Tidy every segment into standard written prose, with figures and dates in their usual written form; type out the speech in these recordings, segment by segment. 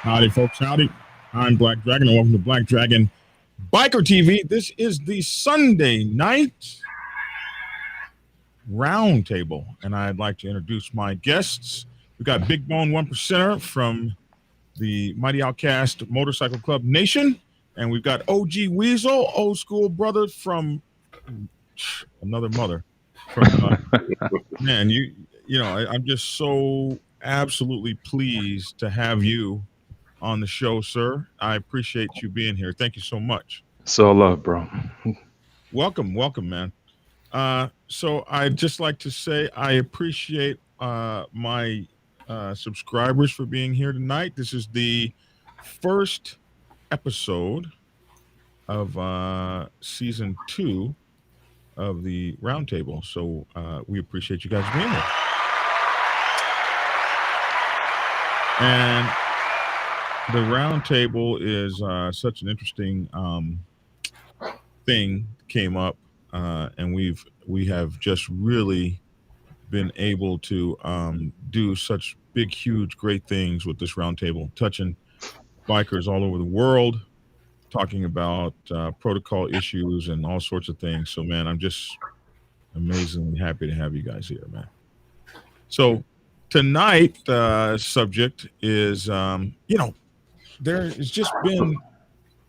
Howdy, folks. Howdy. I'm Black Dragon, and welcome to Black Dragon Biker TV. This is the Sunday night roundtable, and I'd like to introduce my guests. We've got Big Bone 1%er from the Mighty Outcast Motorcycle Club Nation, and we've got OG Weasel, old school brother from another mother. From man, I'm just so absolutely pleased to have you on the show, sir. I appreciate you being here. Thank you so much. So love, bro. Welcome, man. So I'd just like to say I appreciate my subscribers for being here tonight. This is the first episode of season 2 of the roundtable. So we appreciate you guys being here. And the roundtable is such an interesting thing came up, and we have just really been able to do such big, huge, great things with this roundtable, touching bikers all over the world, talking about protocol issues and all sorts of things. So, man, I'm just amazingly happy to have you guys here, man. So tonight, the subject is, there has just been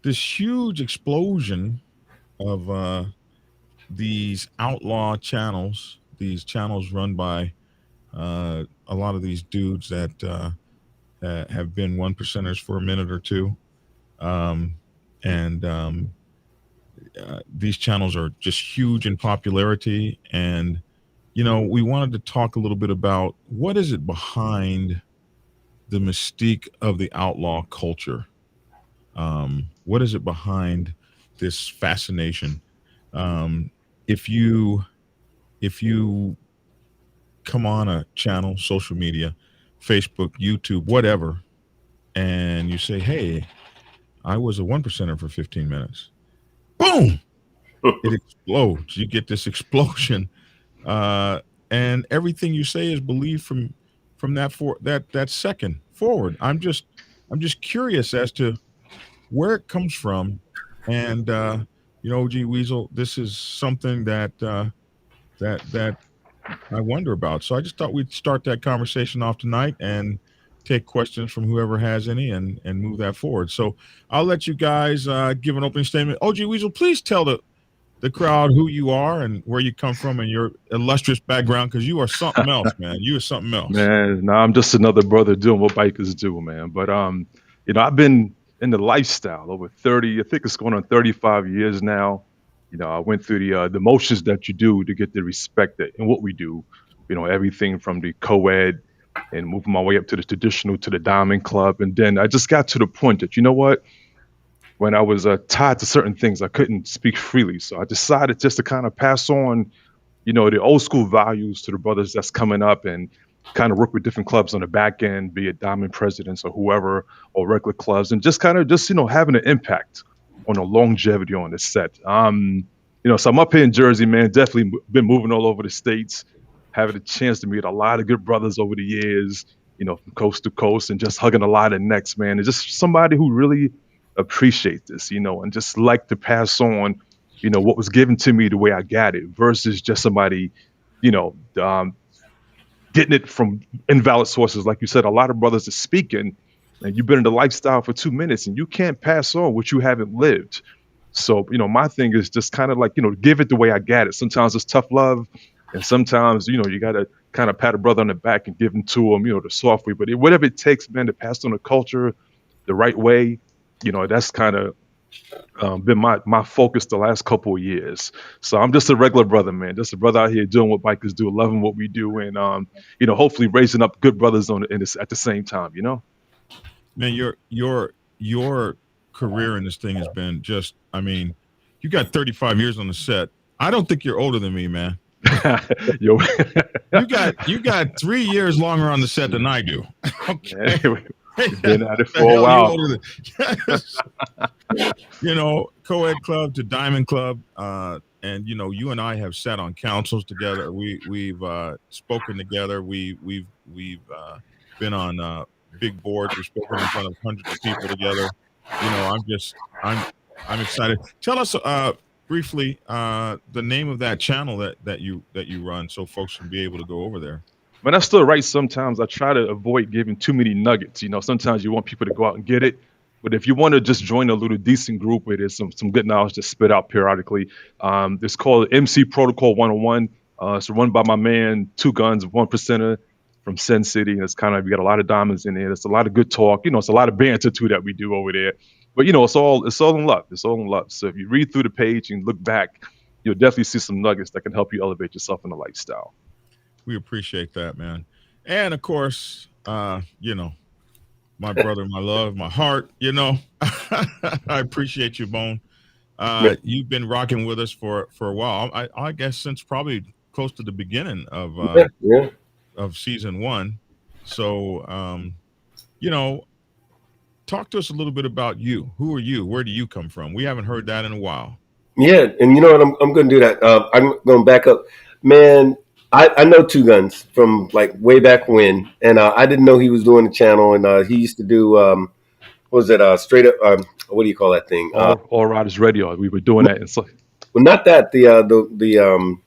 this huge explosion of these outlaw channels, these channels run by a lot of these dudes that have been 1%ers for a minute or two. These channels are just huge in popularity. And, we wanted to talk a little bit about what is it behind the mystique of the outlaw culture. What is it behind this fascination? If you come on a channel, social media, Facebook, YouTube, whatever, and you say, hey, I was a 1%er for 15 minutes, boom, it explodes. You get this explosion, and everything you say is believed from that second forward. I'm just curious as to where it comes from, and OG Weasel, this is something that I wonder about. So I just thought we'd start that conversation off tonight and take questions from whoever has any and move that forward. So I'll let you guys give an opening statement. OG Weasel, please tell the crowd who you are and where you come from and your illustrious background, because you are something else, man. You are something else. Man, no, I'm just another brother doing what bikers do, man. But I've been in the lifestyle over 30, I think it's going on 35 years now. I went through the motions that you do to get the respect in what we do. Everything from the co-ed and moving my way up to the traditional, to the diamond club. And then I just got to the point that, when I was tied to certain things, I couldn't speak freely. So I decided just to kind of pass on, the old school values to the brothers that's coming up, and kind of work with different clubs on the back end, be it diamond presidents or whoever, or regular clubs, and just having an impact on the longevity on the set. So I'm up here in Jersey, man, definitely been moving all over the States, having a chance to meet a lot of good brothers over the years, from coast to coast, and just hugging a lot of necks, man. And just somebody who really appreciate this, and just like to pass on, what was given to me the way I got it, versus just somebody, getting it from invalid sources. Like you said, a lot of brothers are speaking, and you've been in the lifestyle for 2 minutes, and you can't pass on what you haven't lived. So, my thing is just kind of like, give it the way I got it. Sometimes it's tough love, and sometimes, you got to kind of pat a brother on the back and give him to him, the soft way. But whatever it takes, man, to pass on the culture the right way, that's kind of been my focus the last couple of years. So I'm just a regular brother, man. Just a brother out here doing what bikers do, loving what we do, and hopefully raising up good brothers in this at the same time. Man, your career in this thing has been just, I mean, you got 35 years on the set. I don't think you're older than me, man. Yo, You got 3 years longer on the set than I do. Okay. man, we've been at it The for a hell you while. older than yes. Co-ed club to diamond club, and you and I have sat on councils together. We've spoken together. We've been on big boards. We've spoken in front of hundreds of people together. I'm excited. Tell us briefly the name of that channel that you run, so folks can be able to go over there. But that's still right. Sometimes I try to avoid giving too many nuggets. Sometimes you want people to go out and get it. But if you want to just join a little decent group where there's some good knowledge to spit out periodically, it's called MC Protocol 101. It's run by my man, Two Guns, One Percenter from Sin City. And it's kind of, we got a lot of diamonds in there. There's a lot of good talk. It's a lot of banter too that we do over there. But it's all in love. It's all in love. So if you read through the page and look back, you'll definitely see some nuggets that can help you elevate yourself in the lifestyle. We appreciate that, man. And of course, my brother, my love, my heart, I appreciate you, Bone. Yeah, You've been rocking with us for a while. I guess since probably close to the beginning yeah, yeah. of season one. So you know, talk to us a little bit about you. Who are you? Where do you come from? We haven't heard that in a while. Yeah, and you know what? I'm going to do that. I'm going to back up. Man, I know Two Guns from like way back when, and I didn't know he was doing the channel, and he used to do what was it? Straight up. What do you call that thing? All Riders Radio. We were doing that in Well, not that the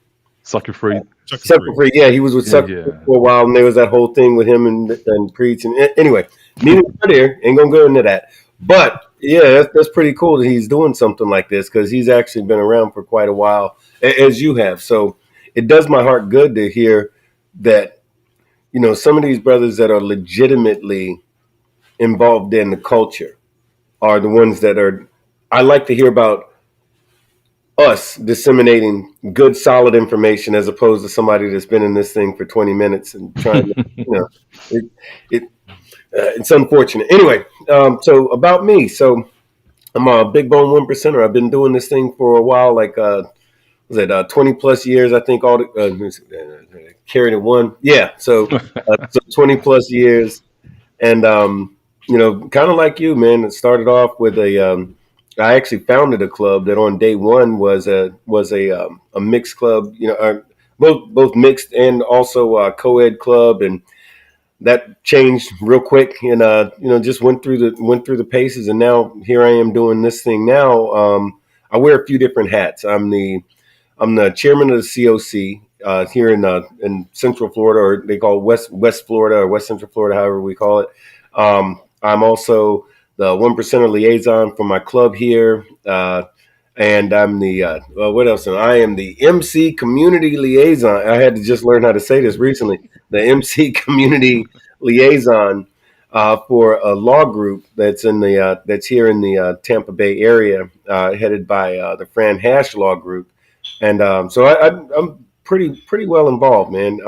Sucker Free. Chuck and Sucker Free. Free. Yeah, he was with Yeah, Sucker Free yeah. for a while, and there was that whole thing with him and Preach. And anyway, neither here. Ain't gonna go into that. But yeah, that's pretty cool that he's doing something like this because he's actually been around for quite a while, as you have. So it does my heart good to hear that some of these brothers that are legitimately involved in the culture are the ones that are. I like to hear about us disseminating good, solid information as opposed to somebody that's been in this thing for 20 minutes and trying to, it, it it's unfortunate. Anyway, so about me. So I'm a big bone 1%er. I've been doing this thing for a while, like, was it 20 plus years? I think all the, carried it one. Yeah. So 20 plus years. And, kind of like you, man, it started off with I actually founded a club that on day one was a mixed club, both mixed and also a co-ed club, and that changed real quick, and just went through the paces, and now here I am doing this thing now. I wear a few different hats. I'm the chairman of the COC here in Central Florida, or they call it West Florida or West Central Florida, however we call it. I'm also the 1%er liaison for my club here, and I'm the what else? I am the MC community liaison. I had to just learn how to say this recently. The MC community liaison for a law group that's here in the Tampa Bay area, headed by the Fran Hash Law Group, and so I'm pretty well involved, man.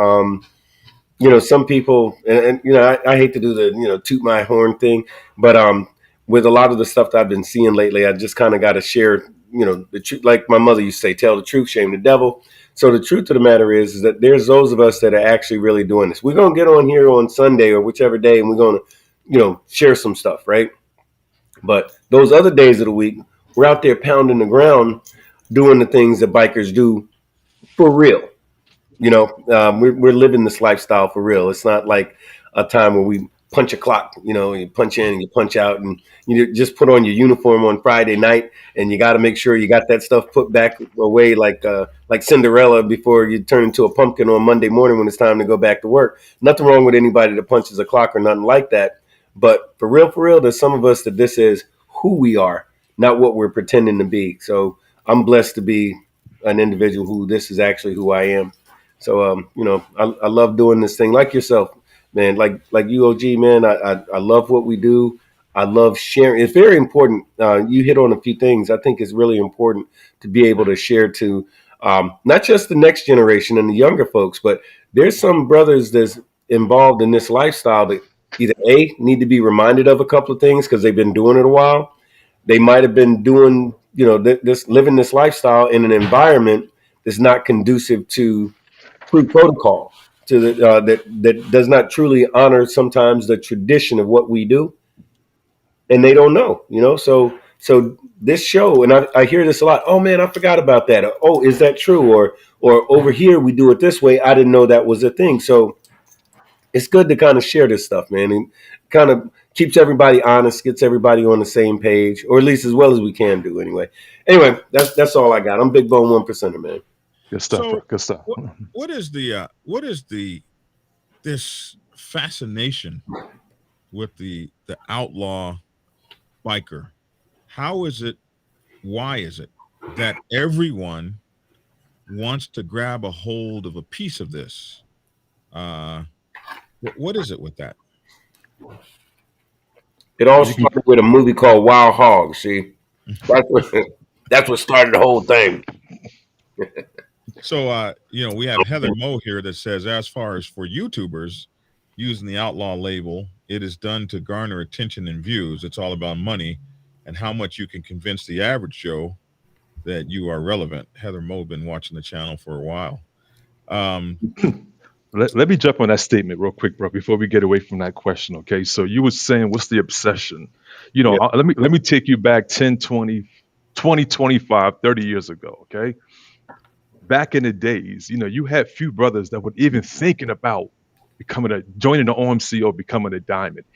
Some people, and I hate to do the toot my horn thing, but with a lot of the stuff that I've been seeing lately, I just kind of got to share, the truth. Like my mother used to say, tell the truth, shame the devil. So the truth of the matter is that there's those of us that are actually really doing this. We're gonna get on here on Sunday or whichever day, and we're gonna, share some stuff, right? But those other days of the week, we're out there pounding the ground, doing the things that bikers do for real. We're living this lifestyle for real. It's not like a time where we punch a clock, you punch in and you punch out, and you just put on your uniform on Friday night, and you got to make sure you got that stuff put back away like Cinderella before you turn into a pumpkin on Monday morning when it's time to go back to work. Nothing wrong with anybody that punches a clock or nothing like that. But for real, there's some of us that this is who we are. not what we're pretending to be. So I'm blessed to be an individual who this is actually who I am. So I love doing this thing like yourself, man. Like you, OG, man. I love what we do. I love sharing. It's very important. You hit on a few things. I think it's really important to be able to share to not just the next generation and the younger folks, but there's some brothers that's involved in this lifestyle that either A, need to be reminded of a couple of things because they've been doing it a while. They might have been doing, this living this lifestyle in an environment that's not conducive to true protocol, to that does not truly honor sometimes the tradition of what we do, and they don't know. So this show, and I hear this a lot. Oh man, I forgot about that. Oh, is that true? Or over here we do it this way. I didn't know that was a thing. So it's good to kind of share this stuff, man, and kind of keeps everybody honest, gets everybody on the same page, or at least as well as we can do anyway. Anyway, that's all I got. I'm Big Bone 1%er, man. Good stuff, bro. So Good stuff. what is this fascination with the outlaw biker? How is it? Why is it that everyone wants to grab a hold of a piece of this? Uh, what is it with that? It all You can started with a movie called Wild Hogs. See, that's what that's what started the whole thing. So, we have Heather Moe here that says, as far as for YouTubers using the outlaw label, it is done to garner attention and views. It's all about money and how much you can convince the average Joe that you are relevant. Heather Moe been watching the channel for a while. Um, let me jump on that statement real quick, bro, before we get away from that question. Okay. So you were saying, what's the obsession? Yeah. Let me take you back 10, 20, 20, 25, 30 years ago. Okay. Back in the days, you had few brothers that were even thinking about joining the OMC or becoming a diamond.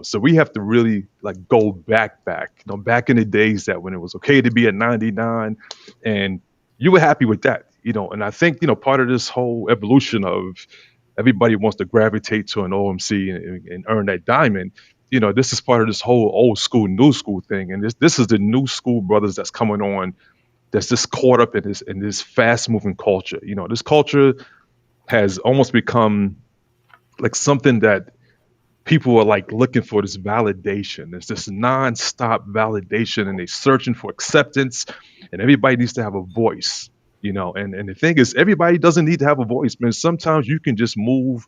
So we have to really like go back, back in the days that when it was okay to be a 99 and you were happy with that, and I think, part of this whole evolution of everybody wants to gravitate to an OMC and earn that diamond. This is part of this whole old school, new school thing. And this is the new school brothers that's coming on that's just caught up in this fast moving culture. This culture has almost become like something that people are like looking for this validation. There's this nonstop validation and they're searching for acceptance and everybody needs to have a voice, and the thing is everybody doesn't need to have a voice, man. Sometimes you can just move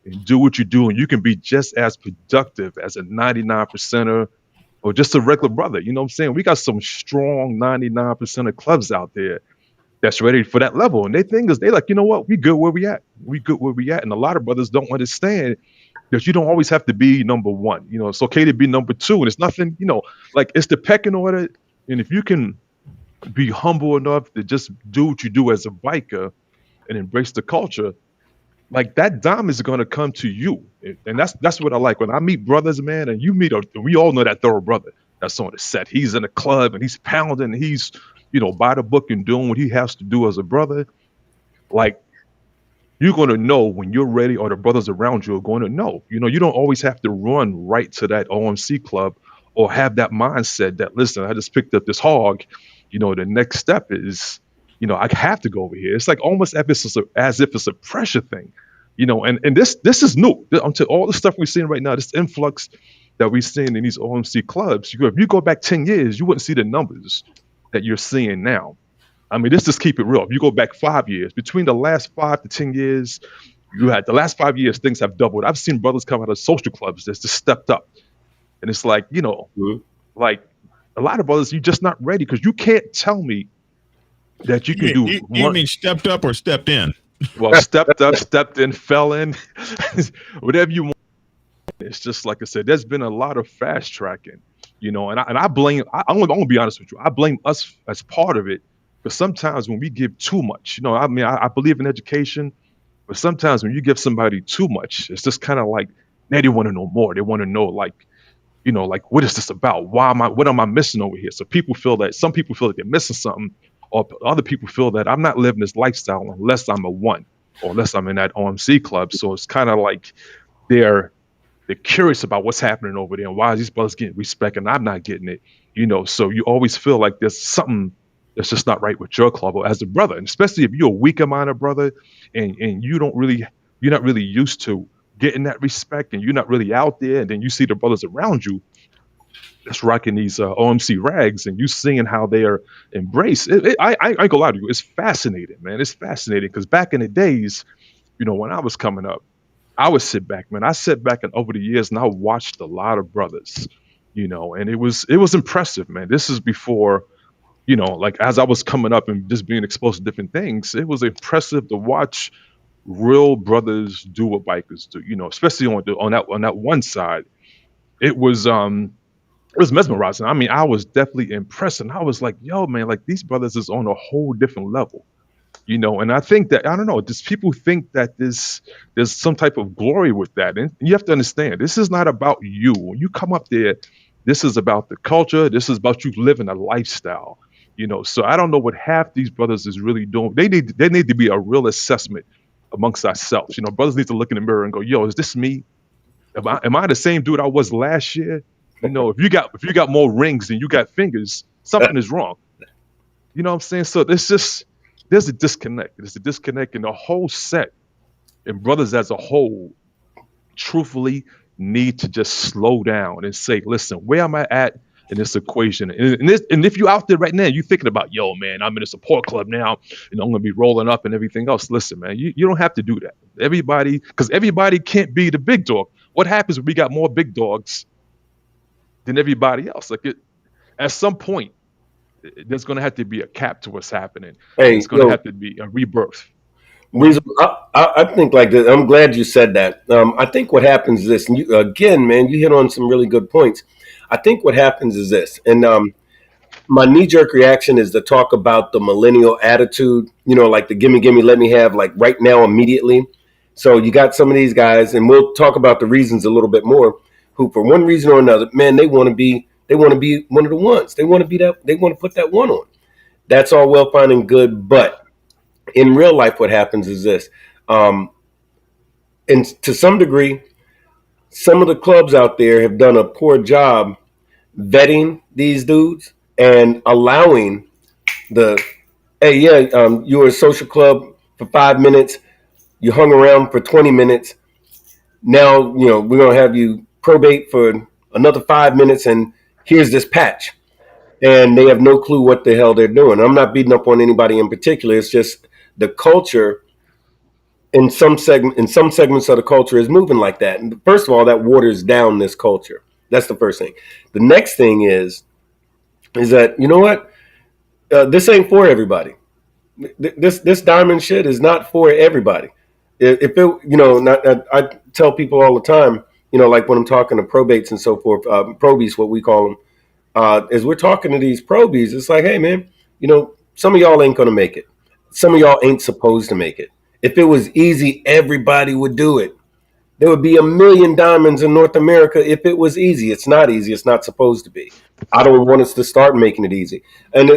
and do what you do and you can be just as productive as a 99 percenter or just a regular brother. You know what I'm saying? We got some strong 99 percenter clubs out there that's ready for that level. And they think is they like, you know what? We good where we at. We good where we at. And a lot of brothers don't understand that you don't always have to be number one. It's okay to be number two. And it's nothing, like it's the pecking order. And if you can be humble enough to just do what you do as a biker and embrace the culture, like that dime is going to come to you. And that's what I like when I meet brothers, man. And we all know that thorough brother that's on the set. He's in a club and he's pounding. And he's, by the book and doing what he has to do as a brother. Like you're going to know when you're ready, or the brothers around you are going to know. You don't always have to run right to that OMC club or have that mindset that, listen, I just picked up this hog. The next step is, I have to go over here. It's like almost as if it's a pressure thing, and this is new. Until all the stuff we're seeing right now, this influx that we're seeing in these OMC clubs, if you go back 10 years, you wouldn't see the numbers that you're seeing now. I mean, let's just keep it real. If you go back 5 years, between the last 5 to 10 years, the last 5 years, things have doubled. I've seen brothers come out of social clubs that's just stepped up. And it's like, Mhm. like a lot of brothers, you're just not ready because you can't tell me that you can you, do you, you one. mean stepped up or stepped in? Well, stepped up, stepped in, fell in, whatever you want. It's just like I said, there's been a lot of fast tracking, and I blame, I'm gonna be honest with you, I blame us as part of it. Because sometimes when we give too much, I mean, I believe in education, but sometimes when you give somebody too much, it's just kind of like they want to know more. They want to know, like, like what is this about? What am I missing over here? So some people feel like they're missing something, or other people feel that I'm not living this lifestyle unless I'm a one, or unless I'm in that OMC club. So it's kind of like they're curious about what's happening over there and why these brothers getting respect and I'm not getting it. So you always feel like there's something that's just not right with your club or as a brother, and especially if you're a weaker minded brother, and you're not really used to getting that respect, and you're not really out there, and then you see the brothers around you that's rocking these OMC rags, and you seeing how they are embraced. I ain't gonna lie to you, it's fascinating, man. It's fascinating because back in the days, when I was coming up, I would sit back, man. I sat back and over the years, and I watched a lot of brothers, and it was impressive, man. This is before, like as I was coming up and just being exposed to different things. It was impressive to watch real brothers do what bikers do, especially on that one side. It was it was mesmerizing. I mean, I was definitely impressed, and I was like, "Yo, man, like these brothers is on a whole different level." And I think that I don't know, just people think that there's some type of glory with that, and you have to understand this is not about you. When you come up there, this is about the culture. This is about you living a lifestyle. So I don't know what half these brothers is really doing. They need to be a real assessment amongst ourselves. Brothers need to look in the mirror and go, "Yo, is this me? Am I the same dude I was last year?" If you got more rings than you got fingers, something is wrong. You know what I'm saying? So there's a disconnect. There's a disconnect in the whole set, and brothers as a whole, truthfully, need to just slow down and say, "Listen, where am I at in this equation?" And if you out there right now, you thinking about, "Yo, man, I'm in a support club now, and I'm gonna be rolling up and everything else." Listen, man, you don't have to do that. Because everybody can't be the big dog. What happens when we got more big dogs than everybody else? At some point, there's going to have to be a cap to what's happening, and Hey, it's going to have to be a rebirth. Weasel, I think like this. I'm glad you said that. I think what happens is this, and again, man, you hit on some really good points. I think what happens is this, and my knee jerk reaction is to talk about the millennial attitude, like the gimme, gimme, let me have, like right now, immediately. So you got some of these guys, and we'll talk about the reasons a little bit more, who for one reason or another, man, they want to be one of the ones. They want to be that, they want to put that one on. That's all well, fine, and good. But in real life, what happens is this. Um, and to some degree, some of the clubs out there have done a poor job vetting these dudes and allowing the, hey, yeah, you were a social club for 5 minutes, you hung around for 20 minutes. Now, we're going to have you probate for another 5 minutes, and here's this patch. And they have no clue what the hell they're doing. I'm not beating up on anybody in particular. It's just the culture in some segments of the culture is moving like that. And first of all, that waters down this culture. That's the first thing. The next thing is that, you know what? This ain't for everybody. This diamond shit is not for everybody. If it, not, I tell people all the time, like when I'm talking to probates and so forth, probies, what we call them, as we're talking to these probies, it's like, hey, man, some of y'all ain't going to make it. Some of y'all ain't supposed to make it. If it was easy, everybody would do it. There would be a million diamonds in North America if it was easy. It's not easy. It's not supposed to be. I don't want us to start making it easy. And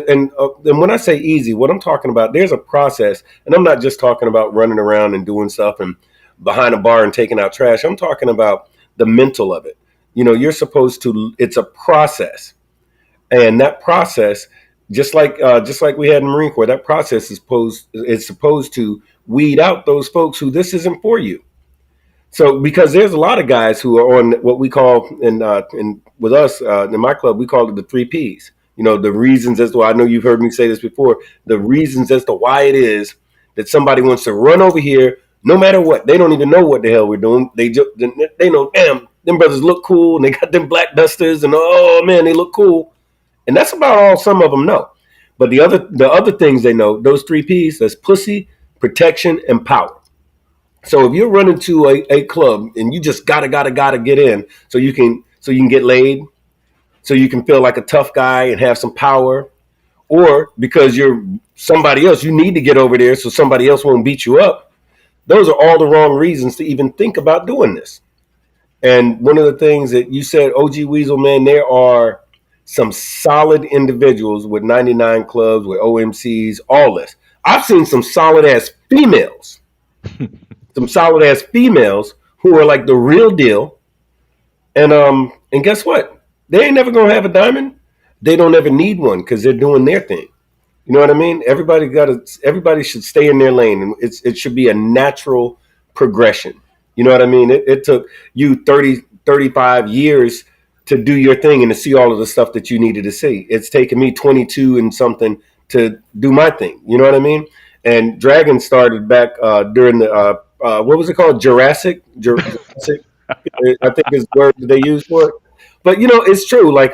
when I say easy, what I'm talking about, there's a process, and I'm not just talking about running around and doing stuff and behind a bar and taking out trash. I'm talking about the mental of it. You're supposed to. It's a process, and that process, just like we had in the Marine Corps, that process is supposed to weed out those folks who this isn't for you. So because there's a lot of guys who are on what we call in with us in my club, we call it the 3 Ps. The reasons as to, I know you've heard me say this before, the reasons as to why it is that somebody wants to run over here no matter what. They don't even know what the hell we're doing. They know, damn, them brothers look cool, and they got them black dusters, and oh man, they look cool. And that's about all some of them know. But the other things they know, those 3 Ps, that's pussy, protection, and power. So if you're running to a club and you just gotta get in so you can get laid, so you can feel like a tough guy and have some power, or because you're somebody else, you need to get over there so somebody else won't beat you up. Those are all the wrong reasons to even think about doing this. And one of the things that you said, OG Weasel, man, there are some solid individuals with 99 clubs, with OMCs, all this. I've seen some solid ass females who are like the real deal. And guess what? They ain't never gonna have a diamond. they don't ever need one because they're doing their thing. You know what I mean? Everybody should stay in their lane, and it should be a natural progression. You know what I mean? It took you 30, 35 years to do your thing and to see all of the stuff that you needed to see. It's taken me 22 and something to do my thing. You know what I mean? And Dragon started back during the what was it called? Jurassic. I think is the word that they use for it. But it's true. Like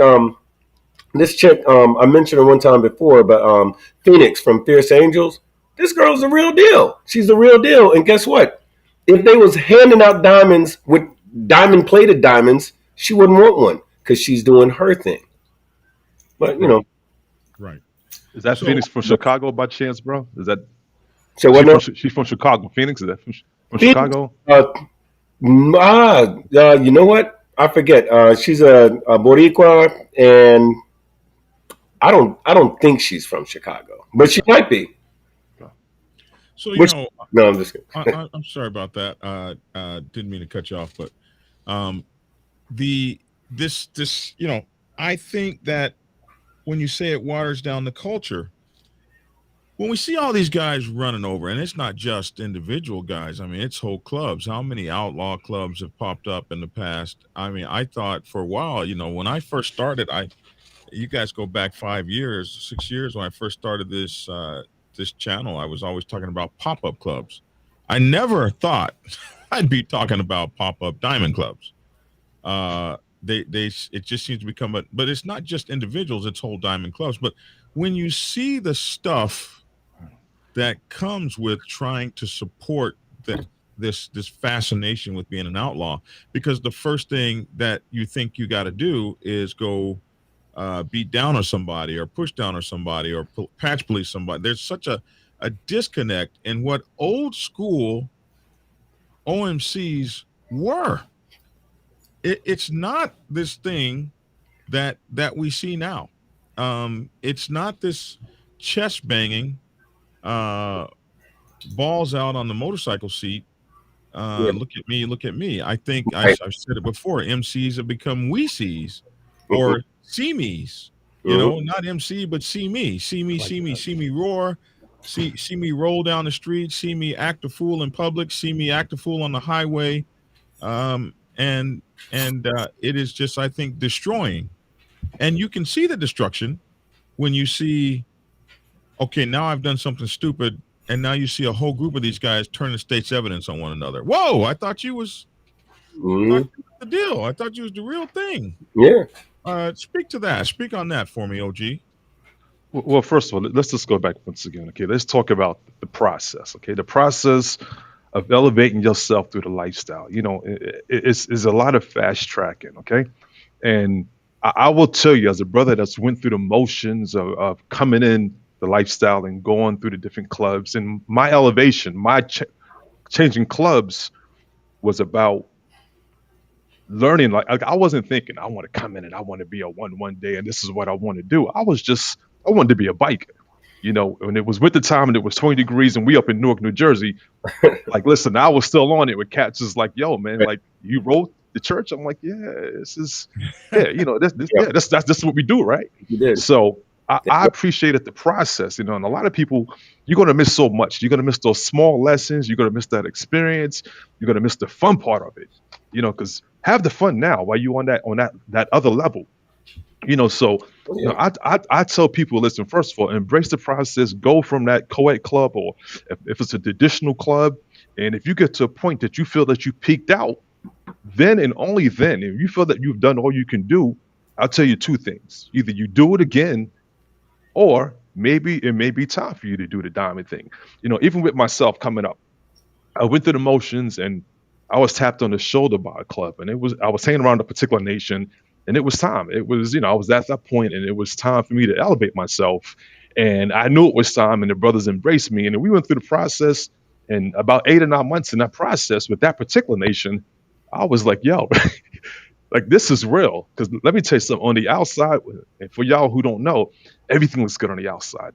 this chick, I mentioned her one time before, but Phoenix from Fierce Angels, this girl's the real deal. She's the real deal. And guess what? If they was handing out diamonds with diamond plated diamonds, she wouldn't want one because she's doing her thing. But Right. Right. Is that So Phoenix from Chicago by chance, bro? Is that so what now? she's from Chicago? Phoenix, is that from Phoenix, Chicago? you know what? I forget. She's a Boricua, and I don't think she's from Chicago, but she might be. so Which no, I'm just kidding. I'm sorry about that. Didn't mean to cut you off, but um, the this I think that when you say it waters down the culture, when we see all these guys running over, and it's not just individual guys, I mean, it's whole clubs. How many outlaw clubs have popped up in the past? I mean, I thought for a while, when I first started, you guys go back 5 years, 6 years when I first started this channel, I was always talking about pop-up clubs. I never thought I'd be talking about pop-up diamond clubs. It just seems to become but it's not just individuals, it's whole diamond clubs. But when you see the stuff that comes with trying to support this fascination with being an outlaw, because the first thing that you think you got to do is go beat down on somebody or push down on somebody or patch police somebody. There's such a disconnect in what old school OMCs were. It's not this thing that we see now. It's not this chest banging, uh, balls out on the motorcycle seat. Yeah. Look at me, look at me. I think Right. I've said it before. MCs have become we sees Mhm. or see me's. Mhm. Not MC, but see me, see me, Like see me, that. see me roar, see me roll down the street, see me act a fool in public, see me act a fool on the highway. And it is just, I think, destroying. And you can see the destruction when you see, okay, now I've done something stupid, and now you see a whole group of these guys turn the state's evidence on one another. Whoa, thought Mhm. you was the deal. I thought you was the real thing. Yeah. Speak to that. Speak on that for me, OG. Well, first of all, let's just go back once again. Okay, let's talk about the process. Okay, the process of elevating yourself through the lifestyle. It's a lot of fast tracking. Okay, and I will tell you, as a brother that's went through the motions of coming in the lifestyle and going through the different clubs, and my elevation, changing clubs was about learning. Like I wasn't thinking I want to come in and I want to be a one day and this is what I want to do. I wanted to be a biker. When it was winter time and it was 20 degrees and we up in Newark, New Jersey, like listen, I was still on it with cats just like, yo, man, like you rode the church. I'm like, yeah, this is yeah, Yeah. yeah, that's what we do, right? You did. So I appreciated the process, and a lot of people, you're gonna miss so much. You're gonna miss those small lessons, you're gonna miss that experience, you're gonna miss the fun part of it, because have the fun now while you on that other level. So Yeah. I tell people, listen, first of all, embrace the process, go from that co-ed club, or if it's a traditional club, and if you get to a point that you feel that you peaked out, then and only then, if you feel that you've done all you can do, I'll tell you two things: either you do it again, or maybe it may be time for you to do the diamond thing. Even with myself coming up, I went through the motions, and I was tapped on the shoulder by a club, and I was hanging around a particular nation, and it was time. It was, I was at that point, and it was time for me to elevate myself, and I knew it was time, and the brothers embraced me, and we went through the process, and about 8 or 9 months in that process with that particular nation, I was like, yo, like this is real. Because let me tell you something. On the outside, and for y'all who don't know, everything looks good on the outside.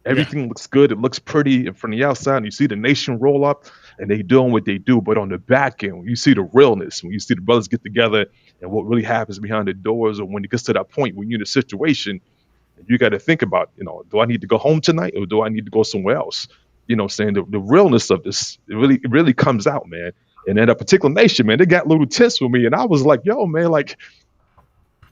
Yeah. Everything looks good. It looks pretty from the outside. And you see the nation roll up, and they doing what they do. But on the back end, when you see the realness, when you see the brothers get together, and what really happens behind the doors, or when it gets to that point when you're in a situation, You got to think about, do I need to go home tonight or do I need to go somewhere else? Saying the realness of this, it really comes out, man. And in a particular nation, man, they got a little tense with me. And I was like, yo, man, like,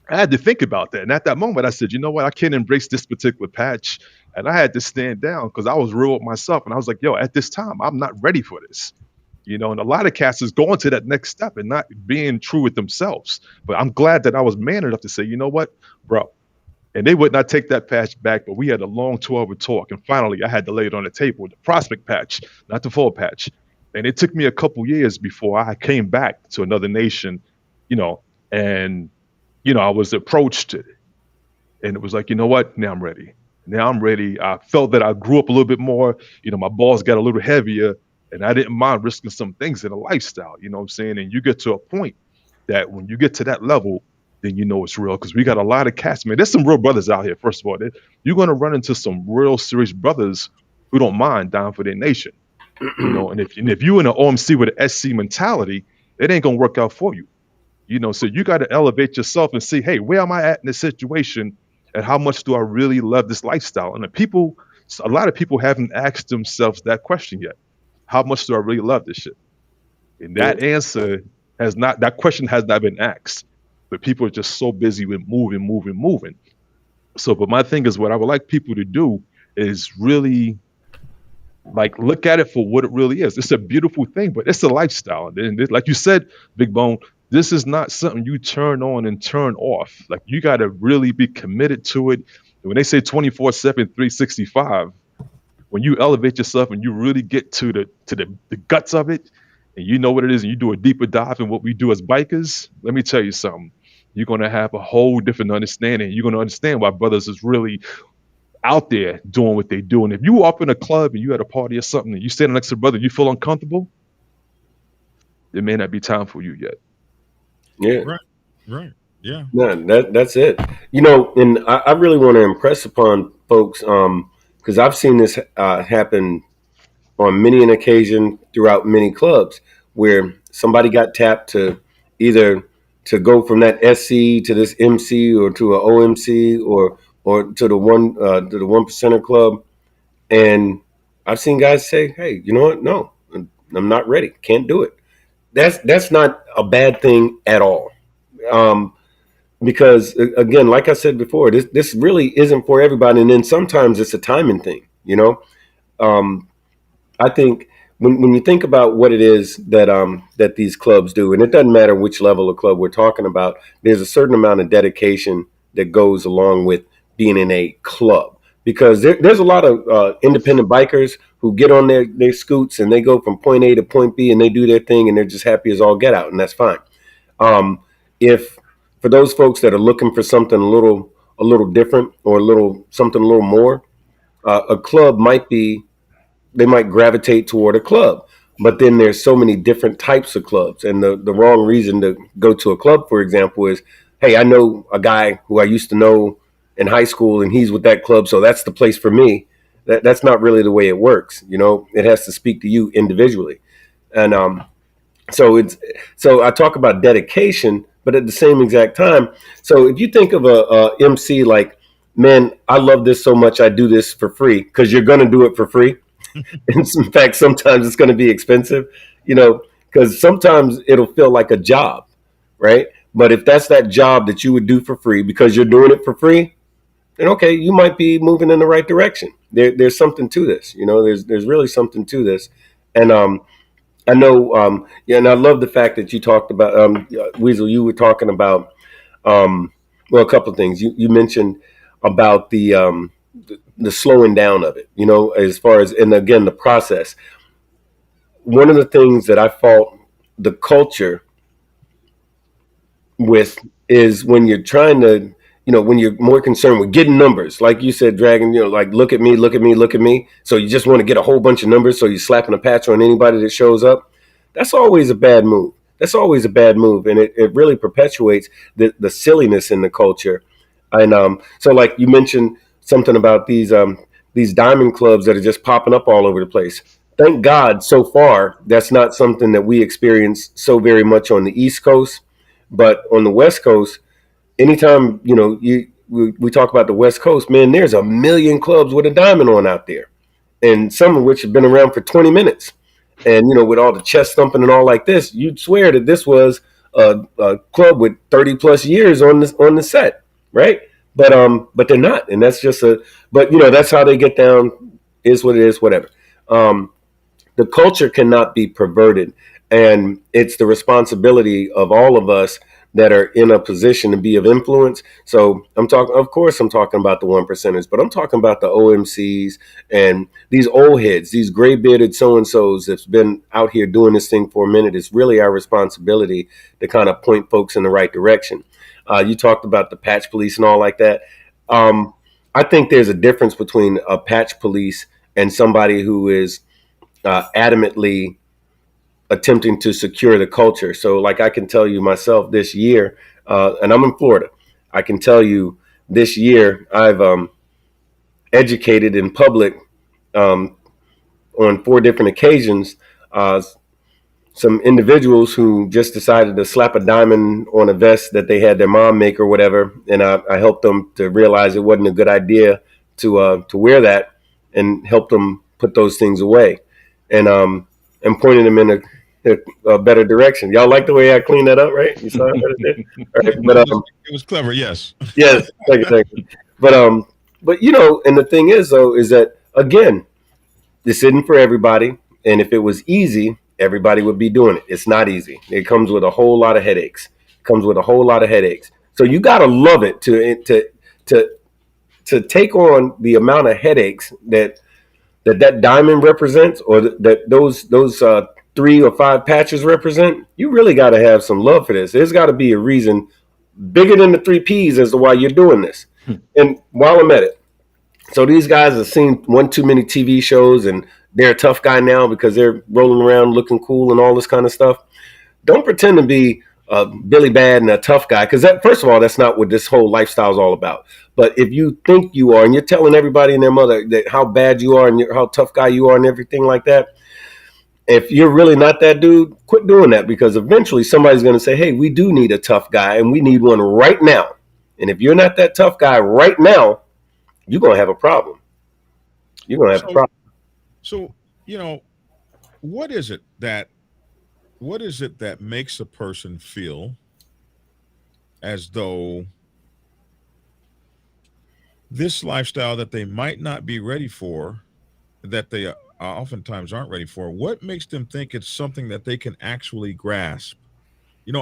I had to think about that. And at that moment, I said, you know what? I can't embrace this particular patch. And I had to stand down because I was real with myself. And I was like, yo, at this time, I'm not ready for this. And a lot of cats is going to that next step and not being true with themselves. But I'm glad that I was man enough to say, you know what, bro? And they would not take that patch back, but we had a long 12-hour talk. And finally, I had to lay it on the table, the prospect patch, not the full patch. And it took me a couple years before I came back to another nation, and, I was approached and it was like, you know what? Now I'm ready. Now I'm ready. I felt that I grew up a little bit more. My balls got a little heavier, and I didn't mind risking some things in a lifestyle. You know what I'm saying? And you get to a point that when you get to that level, then you know it's real. Because we got a lot of cats, man. There's some real brothers out here. First of all, you're going to run into some real serious brothers who don't mind dying for their nation. And if you in an OMC with an SC mentality, it ain't gonna work out for you. So you got to elevate yourself and see, hey, where am I at in this situation, and how much do I really love this lifestyle? And a lot of people haven't asked themselves that question yet. How much do I really love this shit? And that question has not been asked. But people are just so busy with moving, moving, moving. So, but my thing is, what I would like people to do is really like look at it for what it really is. It's a beautiful thing, but it's a lifestyle. And like you said, Big Bone, this is not something you turn on and turn off. Like you got to really be committed to it. And when they say 24/7, 365, when you elevate yourself and you really get to the guts of it, and you know what it is, and you do a deeper dive in what we do as bikers, let me tell you something. You're gonna have a whole different understanding. You're gonna understand why brothers is really out there doing what they do. And if you up in a club and you at a party or something and you standing next to a brother, you feel uncomfortable, it may not be time for you yet. Yeah. Right. Yeah. No, that's it. And I really want to impress upon folks, because I've seen this happen on many an occasion throughout many clubs where somebody got tapped to either to go from that SC to this MC or to a OMC or to the 1% club, and I've seen guys say, "Hey, you know what? No, I'm not ready. Can't do it." That's not a bad thing at all. Because again, like I said before, this really isn't for everybody, and then sometimes it's a timing thing. Um, I think when you think about what it is that these clubs do, and it doesn't matter which level of club we're talking about, there's a certain amount of dedication that goes along with being in a club. Because there's a lot of independent bikers who get on their scoots and they go from point A to point B and they do their thing and they're just happy as all get out, and that's fine. If for those folks that are looking for something a little different or something a little more, a club might be they might gravitate toward a club. But then there's so many different types of clubs. And the wrong reason to go to a club, for example, is, hey, I know a guy who I used to know in high school and he's with that club, so that's the place for me. That's not really the way it works. It has to speak to you individually. And so I talk about dedication, but at the same exact time, so if you think of a MC like, man, I love this so much, I do this for free, because you're going to do it for free. And in fact, sometimes it's going to be expensive, because sometimes it'll feel like a job, right? But if that's that job that you would do for free because you're doing it for free, then okay, you might be moving in the right direction. There's something to this, there's really something to this. And I know, yeah, and I love the fact that you talked about, Weasel, you were talking about, well, a couple of things. You mentioned about the slowing down of it, as far as, and again, the process. One of the things that I fault the culture with is when you're trying to, when you're more concerned with getting numbers, like you said, Dragon, like, look at me, look at me, look at me. So you just want to get a whole bunch of numbers. So you're slapping a patch on anybody that shows up. That's always a bad move. That's always a bad move. And it really perpetuates the silliness in the culture. And so, like you mentioned something about these diamond clubs that are just popping up all over the place. Thank God, so far, that's not something that we experience so very much on the East Coast. But on the West Coast, anytime we talk about the West Coast, man. There's a million clubs with a diamond on out there, and some of which have been around for 20 minutes. And with all the chest thumping and all like this, you'd swear that this was a club with 30 plus years on the set, right? But they're not, and that's just a. But that's how they get down. Is what it is. Whatever. Um, the culture cannot be perverted, and it's the responsibility of all of us that are in a position to be of influence. So of course I'm talking about the one percenters, but I'm talking about the OMCs and these old heads, these gray bearded so and so's that's been out here doing this thing for a minute. It's really our responsibility to kind of point folks in the right direction. You talked about the patch police and all like that. um, I think there's a difference between a patch police and somebody who is adamantly attempting to secure the culture. So, like, I can tell you myself this year, and I'm in Florida. I can tell you this year I've educated in public um, on 4 different occasions uh, some individuals who just decided to slap a diamond on a vest that they had their mom make or whatever, and I helped them to realize it wasn't a good idea to wear that, and helped them put those things away, and pointed them in a better direction. Y'all like the way I cleaned that up, right? You saw it right there? All right, but It was clever, yes. yes, thank you. But and the thing is though, is that again, this isn't for everybody. And if it was easy, everybody would be doing it. It's not easy. It comes with a whole lot of headaches. So you gotta love it to to take on the amount of headaches that diamond represents, or that those 3 or 5 patches represent. You really got to have some love for this. There's got to be a reason bigger than the 3 P's as to why you're doing this. And while I'm at it, so these guys have seen one too many TV shows, and they're a tough guy now because they're rolling around looking cool and all this kind of stuff. Don't pretend to be Billy Bad and a tough guy, because that, first of all, that's not what this whole lifestyle is all about. But if you think you are, and you're telling everybody and their mother that how bad you are and how tough guy you are and everything like that, if you're really not that dude, quit doing that, because eventually somebody's going to say, hey, we do need a tough guy, and we need one right now. And if you're not that tough guy right now, you're going to have a problem. You're going to have a So, problem. so you know, what is it that makes a person feel as though this lifestyle that they might not be ready for, that they oftentimes aren't ready for, what makes them think it's something that they can actually grasp?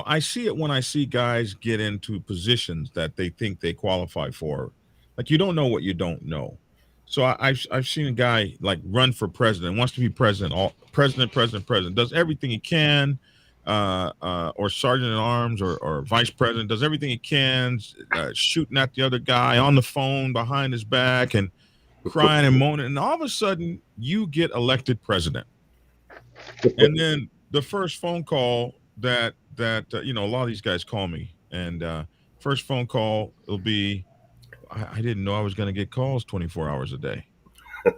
I see it when I see guys get into positions that they think they qualify for. Like, you don't know what you don't know. So I've seen a guy like run for president, wants to be president, all president, does everything he can, or sergeant at arms, or vice president, does everything he can, shooting at the other guy on the phone behind his back and crying and moaning, and all of a sudden you get elected president, and then the first phone call a lot of these guys call me, and first phone call will be, I didn't know I was going to get calls 24 hours a day.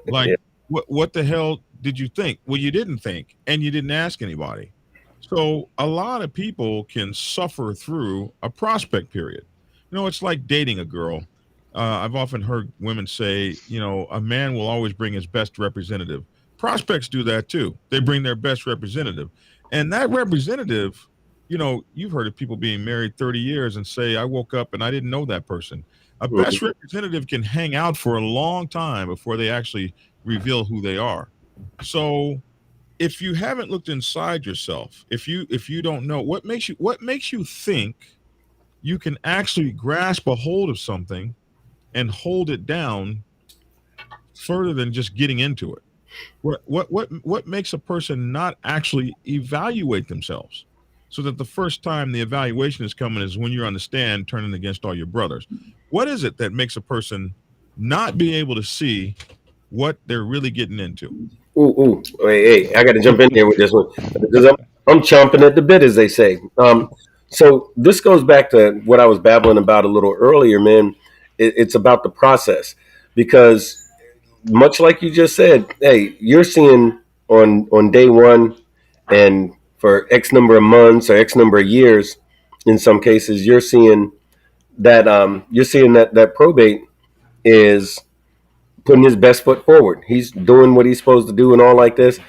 Like, Yeah. what the hell did you think? Well, you didn't think, and you didn't ask anybody. So a lot of people can suffer through a prospect period. It's like dating a girl. I've often heard women say, a man will always bring his best representative. Prospects do that too. They bring their best representative. And that representative, you've heard of people being married 30 years and say, I woke up and I didn't know that person. A best representative can hang out for a long time before they actually reveal who they are. So if you haven't looked inside yourself, if you don't know, what makes you think you can actually grasp a hold of something and hold it down further than just getting into it? What makes a person not actually evaluate themselves, so that the first time the evaluation is coming is when you're on the stand turning against all your brothers? What is it that makes a person not be able to see what they're really getting into? Ooh. Hey, I got to jump in here with this one because I'm chomping at the bit, as they say. So this goes back to what I was babbling about a little earlier, man. It's about the process, because much like you just said, hey, you're seeing on day one, and for X number of months or X number of years, in some cases, you're seeing that you're seeing that probate is putting his best foot forward. He's doing what he's supposed to do and all like this.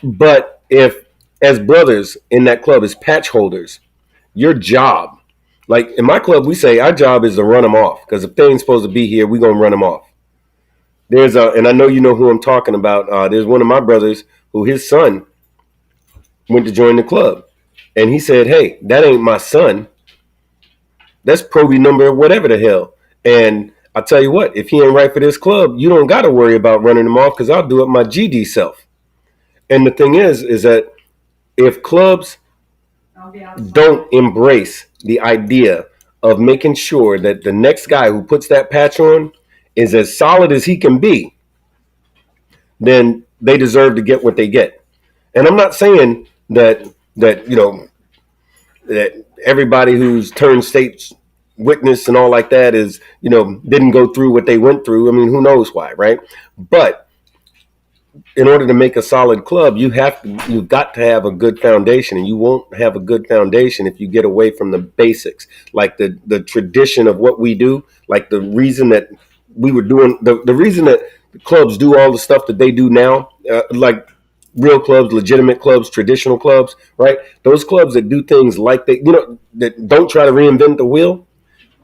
But if, as brothers in that club, as patch holders, your job, like in my club, we say our job is to run them off, because if they ain't supposed to be here, we're gonna run them off. And I know you know who I'm talking about. There's one of my brothers who his son went to join the club, and he said, "Hey, that ain't my son. That's probie number whatever the hell." And I tell you what, if he ain't right for this club, you don't got to worry about running him off, because I'll do it my GD self. And the thing is that if clubs don't embrace the idea of making sure that the next guy who puts that patch on is as solid as he can be, then they deserve to get what they get. And I'm not saying that that everybody who's turned state witness and all like that is didn't go through what they went through. I mean, who knows why, right? But in order to make a solid club, you've got to have a good foundation, and you won't have a good foundation if you get away from the basics, like the tradition of what we do, like the reason that we were doing the reason that clubs do all the stuff that they do now, like real clubs, legitimate clubs, traditional clubs, right? Those clubs that do things like that don't try to reinvent the wheel,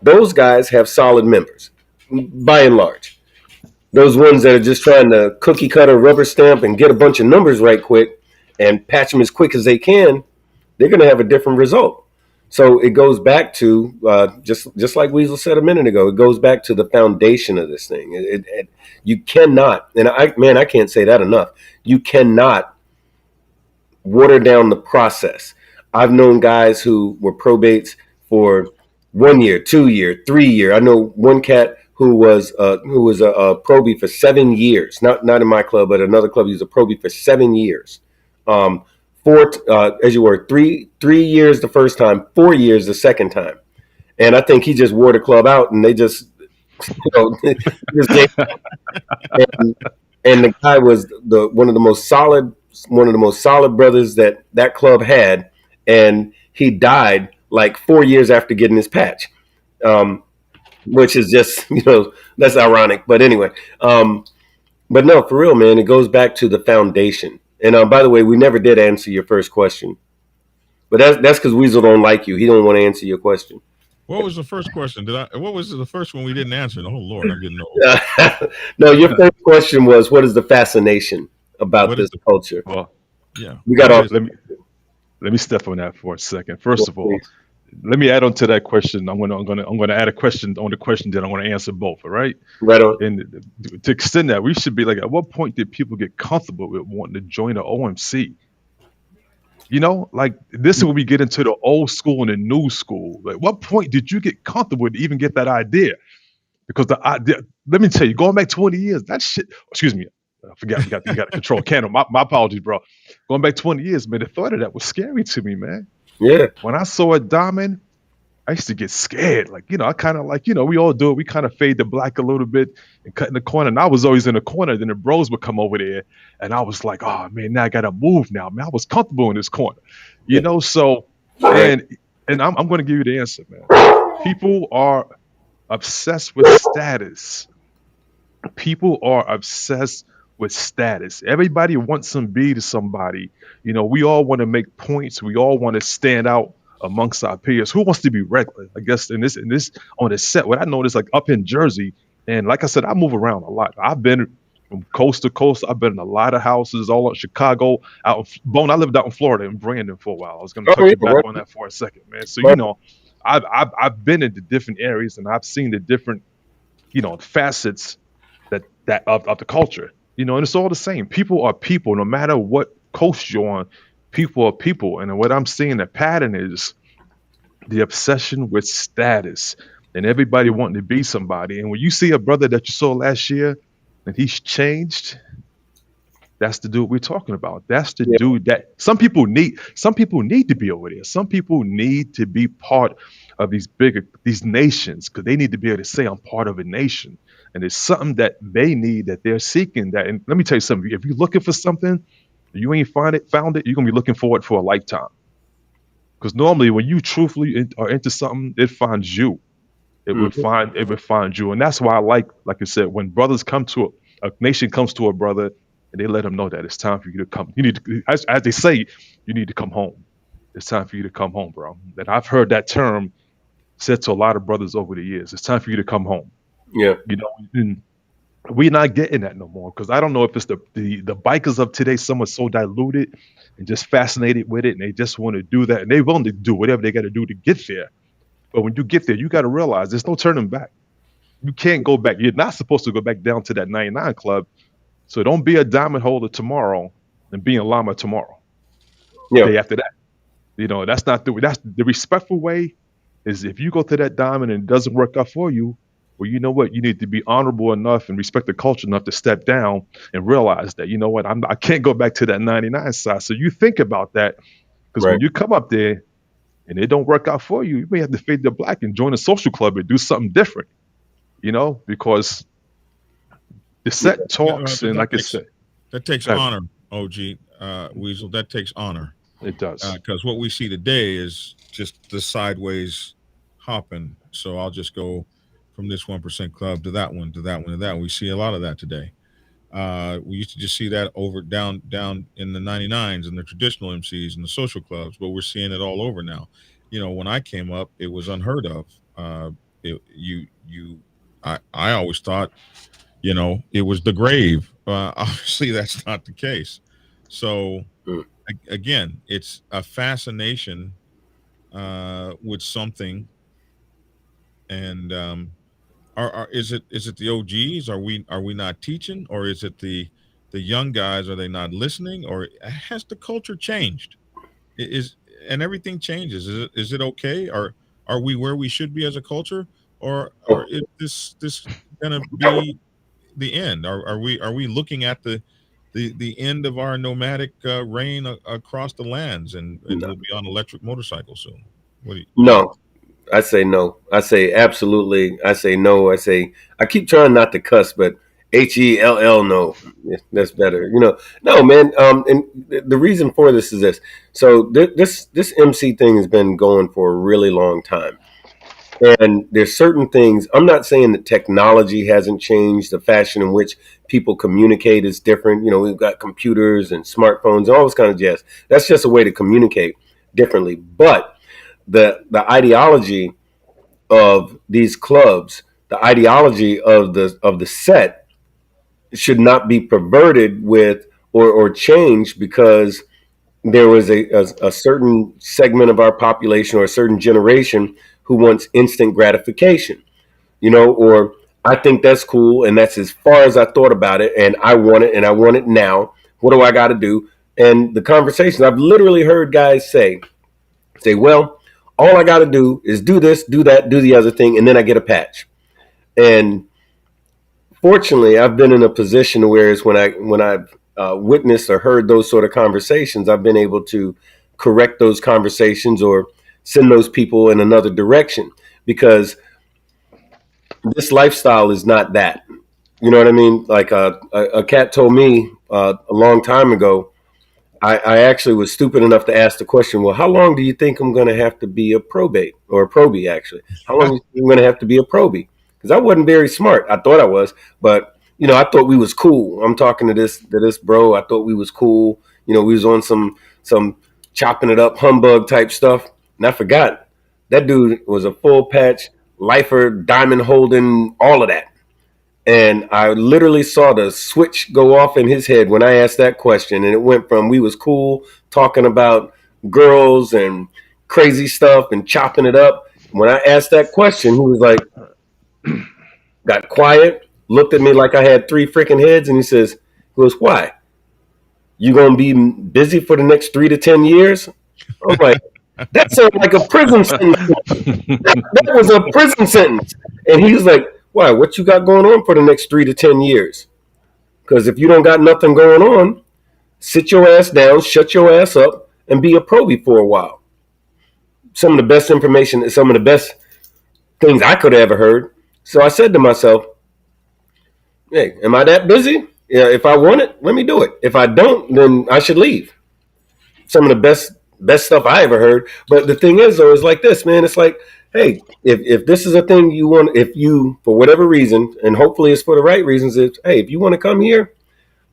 those guys have solid members by and large. Those ones that are just trying to cookie cutter rubber stamp and get a bunch of numbers right quick and patch them as quick as they can, they're going to have a different result. So it goes back to just like Weasel said a minute ago. It goes back to the foundation of this thing. You cannot, and I can't say that enough. You cannot water down the process. I've known guys who were probates for 1 year, 2 year, 3 year. I know one cat who was a probie for 7 years. Not in my club, but another club. He was a probie for 7 years. Four, as you were, three years the first time, 4 years the second time. And I think he just wore the club out, and they just, just gave, and, and the guy was one of the most solid brothers that club had, and he died like 4 years after getting his patch, which is just that's ironic. But anyway, but no, for real, man, it goes back to the foundation. And by the way, we never did answer your first question, but that's because Weasel don't like you. He don't want to answer your question. What was the first question? What was the first one we didn't answer? Oh Lord, I'm getting old. No, your first question was, what is the fascination about this culture? Well, yeah, we got. Let me step on that for a second. First of all, let me add on to that question. I'm gonna add a question on the question that I'm gonna answer both. All right. Right on. And to extend that, we should be like, at what point did people get comfortable with wanting to join the OMC? Like this is when we get into the old school and the new school. Like, what point did you get comfortable to even get that idea? Because the idea, let me tell you, going back 20 years, that shit. Excuse me, I forgot you got to control candle. My apologies, bro. Going back 20 years, man, the thought of that was scary to me, man. Yeah. When I saw a diamond, I used to get scared. Like, I kind of like, we all do it. We kind of fade to black a little bit and cut in the corner. And I was always in the corner. Then the bros would come over there. And I was like, oh, man, now I got to move now. Man, I was comfortable in this corner. So, and I'm going to give you the answer, man. People are obsessed with status. People are obsessed with status. Everybody wants to be to somebody. We all want to make points. We all want to stand out amongst our peers. Who wants to be regular? I guess in this on the set, what I noticed, like up in Jersey, and like I said, I move around a lot. I've been from coast to coast. I've been in a lot of houses all in Chicago. I lived out in Florida in Brandon for a while. I was going to touch you back on that for a second, man. So I've been into different areas, and I've seen the different facets that of the culture. And it's all the same. People are people, no matter what coast you're on. People are people, and what I'm seeing the pattern is the obsession with status and everybody wanting to be somebody. And when you see a brother that you saw last year and he's changed, that's the dude we're talking about. That's the dude that some people need to be over there. Some people need to be part of these nations, because they need to be able to say, I'm part of a nation. And it's something that they need, that they're seeking that. And let me tell you something. If you're looking for something, you ain't found it, you're going to be looking for it for a lifetime. Because normally when you truthfully are into something, it finds you. Mhm. It would find you, and that's why I like I said, when brothers come to a nation comes to a brother, and they let him know that it's time for you to come. You need to, as they say, you need to come home. It's time for you to come home, bro. And I've heard that term said to a lot of brothers over the years. It's time for you to come home. Yeah. You know, and we're not getting that no more because I don't know if it's the bikers of today. Some are so diluted and just fascinated with it, and they just want to do that, and they're willing to do whatever they got to do to get there. But when you get there, you got to realize there's no turning back. You can't go back. You're not supposed to go back down to that 99 club. So don't be a diamond holder tomorrow and be a llama tomorrow, Yeah. day after that. That's the respectful way is if you go to that diamond and it doesn't work out for you, well, you know what? You need to be honorable enough and respect the culture enough to step down and realize that, you know what, I can't go back to that 99 side. So you think about that because Right. when you come up there and it don't work out for you, you may have to fade to black and join a social club and do something different, because the set Yeah, talks and like I said, that takes uh, honor, OG Weasel. That takes honor it does. because what we see today is just the sideways hopping. So I'll just go from this 1% club to that one, to that one, to that one. We see a lot of that today. We used to just see that over down in the 99s and the traditional MCs and the social clubs, but we're seeing it all over now. When I came up, it was unheard of. It, you I always thought it was the grave. Obviously, that's not the case. So Mm. again, it's a fascination with something, and is it the OGs? Are we not teaching, or is it the young guys? Are they not listening, or has the culture changed? Is and everything changes. Is it okay? Are we where we should be as a culture, or is this gonna be the end? Are we looking at the end of our nomadic reign across the lands, and No. we'll be on electric motorcycles soon? What do you think? No. I say no. I say absolutely. I say no. I keep trying not to cuss, but HELL no. Yeah, that's better. No, man. And the reason for this is this. So this MC thing has been going for a really long time. And there's certain things. I'm not saying that technology hasn't changed. The fashion in which people communicate is different. We've got computers and smartphones and all this kind of jazz. That's just a way to communicate differently. But the ideology of these clubs, the ideology of the set should not be perverted with or changed because there was a certain segment of our population or a certain generation who wants instant gratification, or I think that's cool and that's as far as I thought about it and I want it and I want it now. What do I got to do? And the conversations I've literally heard guys say, well, all I got to do is do this, do that, do the other thing, and then I get a patch. And fortunately, I've been in a position where it's when I've witnessed or heard those sort of conversations, I've been able to correct those conversations or send those people in another direction because this lifestyle is not that. You know what I mean? Like a cat told me a long time ago. I actually was stupid enough to ask the question, well, how long do you think I'm going to have to be a probate or a probie, actually? How long do you think I'm going to have to be a probie? Because I wasn't very smart. I thought I was, but, I thought we was cool. I'm talking to this bro. I thought we was cool. We was on some chopping it up humbug type stuff. And I forgot that dude was a full patch, lifer, diamond holding, all of that. And I literally saw the switch go off in his head when I asked that question. And it went from we was cool talking about girls and crazy stuff and chopping it up. When I asked that question, he was like, got quiet, looked at me like I had three freaking heads. And he goes, why? You going to be busy for the next 3 to 10 years? I'm like, that sounds like a prison sentence. That was a prison sentence. And he was like, why? What you got going on for the next 3 to 10 years? Because if you don't got nothing going on, sit your ass down, shut your ass up, and be a probie for a while. Some of the best information, some of the best things I could have ever heard. So I said to myself, hey, am I that busy? Yeah, if I want it, let me do it. If I don't, then I should leave. Some of the best best stuff I ever heard. But the thing is, though, is like this, man. It's like, hey, if this is a thing you want, if you, for whatever reason, and hopefully it's for the right reasons, is, hey, if you want to come here,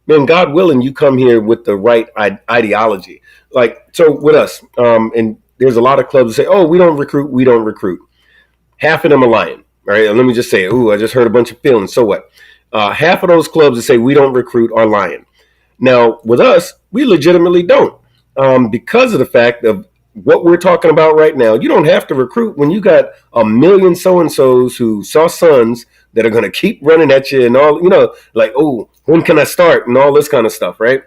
man, God willing, you come here with the right ideology. Like, so with us, and there's a lot of clubs that say, oh, we don't recruit, we don't recruit. Half of them are lying, right? And let me just say, ooh, I just heard a bunch of feelings. So what? Half of those clubs that say we don't recruit are lying. Now, with us, we legitimately don't, because of the fact of what we're talking about right now. You don't have to recruit when you got a million so and so's who saw sons that are going to keep running at you and all, like, oh, when can I start and all this kind of stuff, right?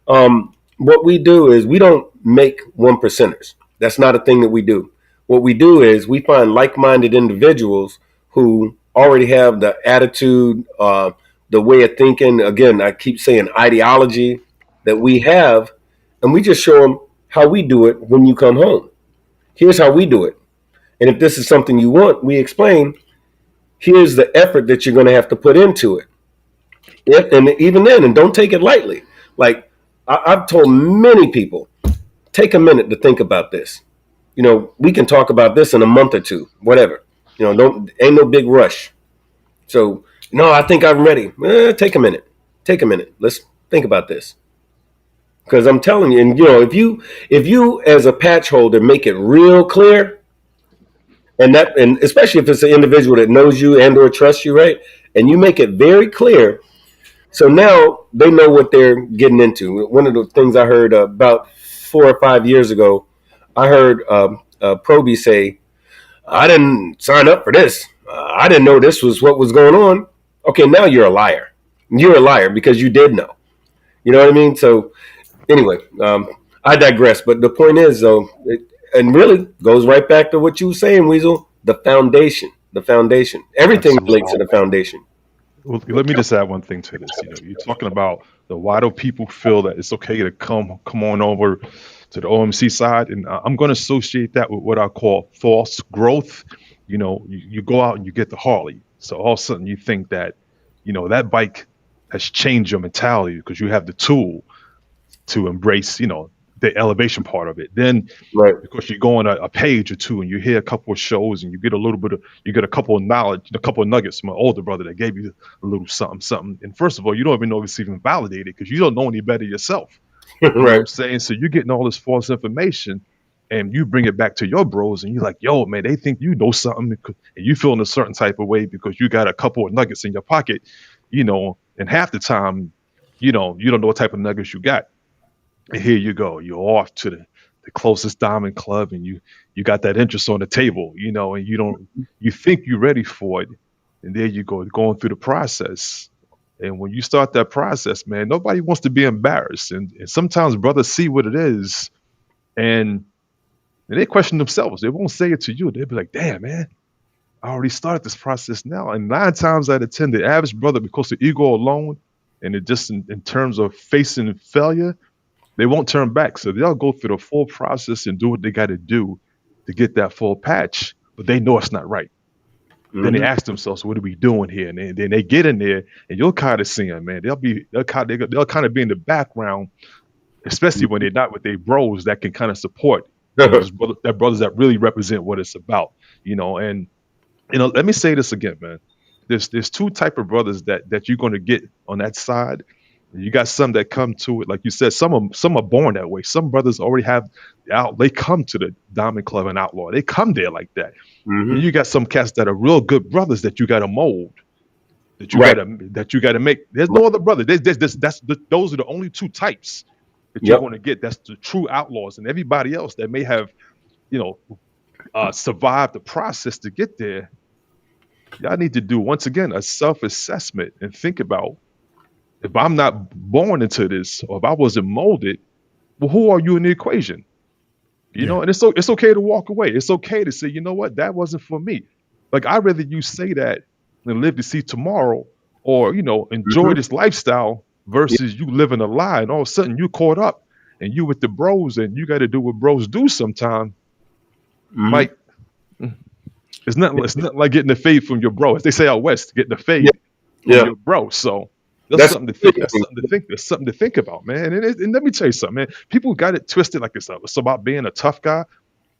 What we do is we don't make one percenters. That's not a thing that we do. What we do is we find like-minded individuals who already have the attitude, the way of thinking. Again, I keep saying ideology that we have, and we just show them how we do it when you come home. Here's how we do it. And if this is something you want, we explain, here's the effort that you're going to have to put into it. And even then, and don't take it lightly. Like I've told many people, take a minute to think about this. We can talk about this in a month or two, whatever. Ain't no big rush. So, no, I think I'm ready. Take a minute. Take a minute. Let's think about this. Because I'm telling you, and if you as a patch holder make it real clear, and especially if it's an individual that knows you and or trusts you, right? And you make it very clear, so now they know what they're getting into. One of the things I heard about 4 or 5 years ago, I heard Proby say, I didn't sign up for this. I didn't know this was what was going on. Okay, now you're a liar. You're a liar because you did know. You know what I mean? So anyway, I digress. But the point is, though, and really goes right back to what you were saying, Weasel, the foundation. The foundation. Everything Absolutely. relates to the foundation. Well, let me just add one thing to this. You're talking about why do people feel that it's okay to come on over to the OMC side, and I'm going to associate that with what I call false growth. You go out and you get the Harley, so all of a sudden you think that that bike has changed your mentality because you have the tool to embrace the elevation part of it. Then Right. because you go on a page or two and you hear a couple of shows and you get a couple of knowledge, a couple of nuggets from an older brother that gave you a little something. And first of all, you don't even know if it's even validated because you don't know any better yourself. You know what I'm Right. saying? So you're getting all this false information and you bring it back to your bros and you're like, yo, man, they think you know something and you feel in a certain type of way because you got a couple of nuggets in your pocket, and half the time, you don't know what type of nuggets you got. And here you go. You're off to the closest diamond club and you got that interest on the table, and you think you're ready for it. And there you go, going through the process. And when you start that process, man, nobody wants to be embarrassed. And sometimes brothers see what it is and they question themselves. They won't say it to you. They'll be like, damn, man, I already started this process now. And 9 times out of 10, the average brother, because of ego alone, and it just in terms of facing failure, they won't turn back. So they'll go through the full process and do what they got to do to get that full patch, but they know it's not right. Then they ask themselves, "What are we doing here?" And then they get in there, and you'll kind of see them, man. They'll kind of be in the background, especially when they're not with their bros that can kind of support those brothers that really represent what it's about, And let me say this again, man. There's two type of brothers that you're going to get on that side. You got some that come to it, like you said. Some are born that way. Some brothers already have out. They come to the Diamond Club and Outlaw. They come there like that. Mm-hmm. And you got some cats that are real good brothers that you got to mold, Right. that you got to make. There's no other brother. Those are the only two types that you're Yep. going to get. That's the true outlaws, and everybody else that may have, survived the process to get there. Y'all need to do once again a self-assessment and think about, if I'm not born into this, or if I wasn't molded, well, who are you in the equation? And it's okay to walk away. It's okay to say, you know what, that wasn't for me. Like, I'd rather you say that than live to see tomorrow, or enjoy this lifestyle versus you living a lie, and all of a sudden you caught up and you with the bros and you got to do what bros do sometime. Like, it's not like getting the fade from your bro. As they say out west, getting the fade from your bro. So That's That's something to think. That's something to think. That's something to think about, man. And let me tell you something, man. People got it twisted like it's about being a tough guy.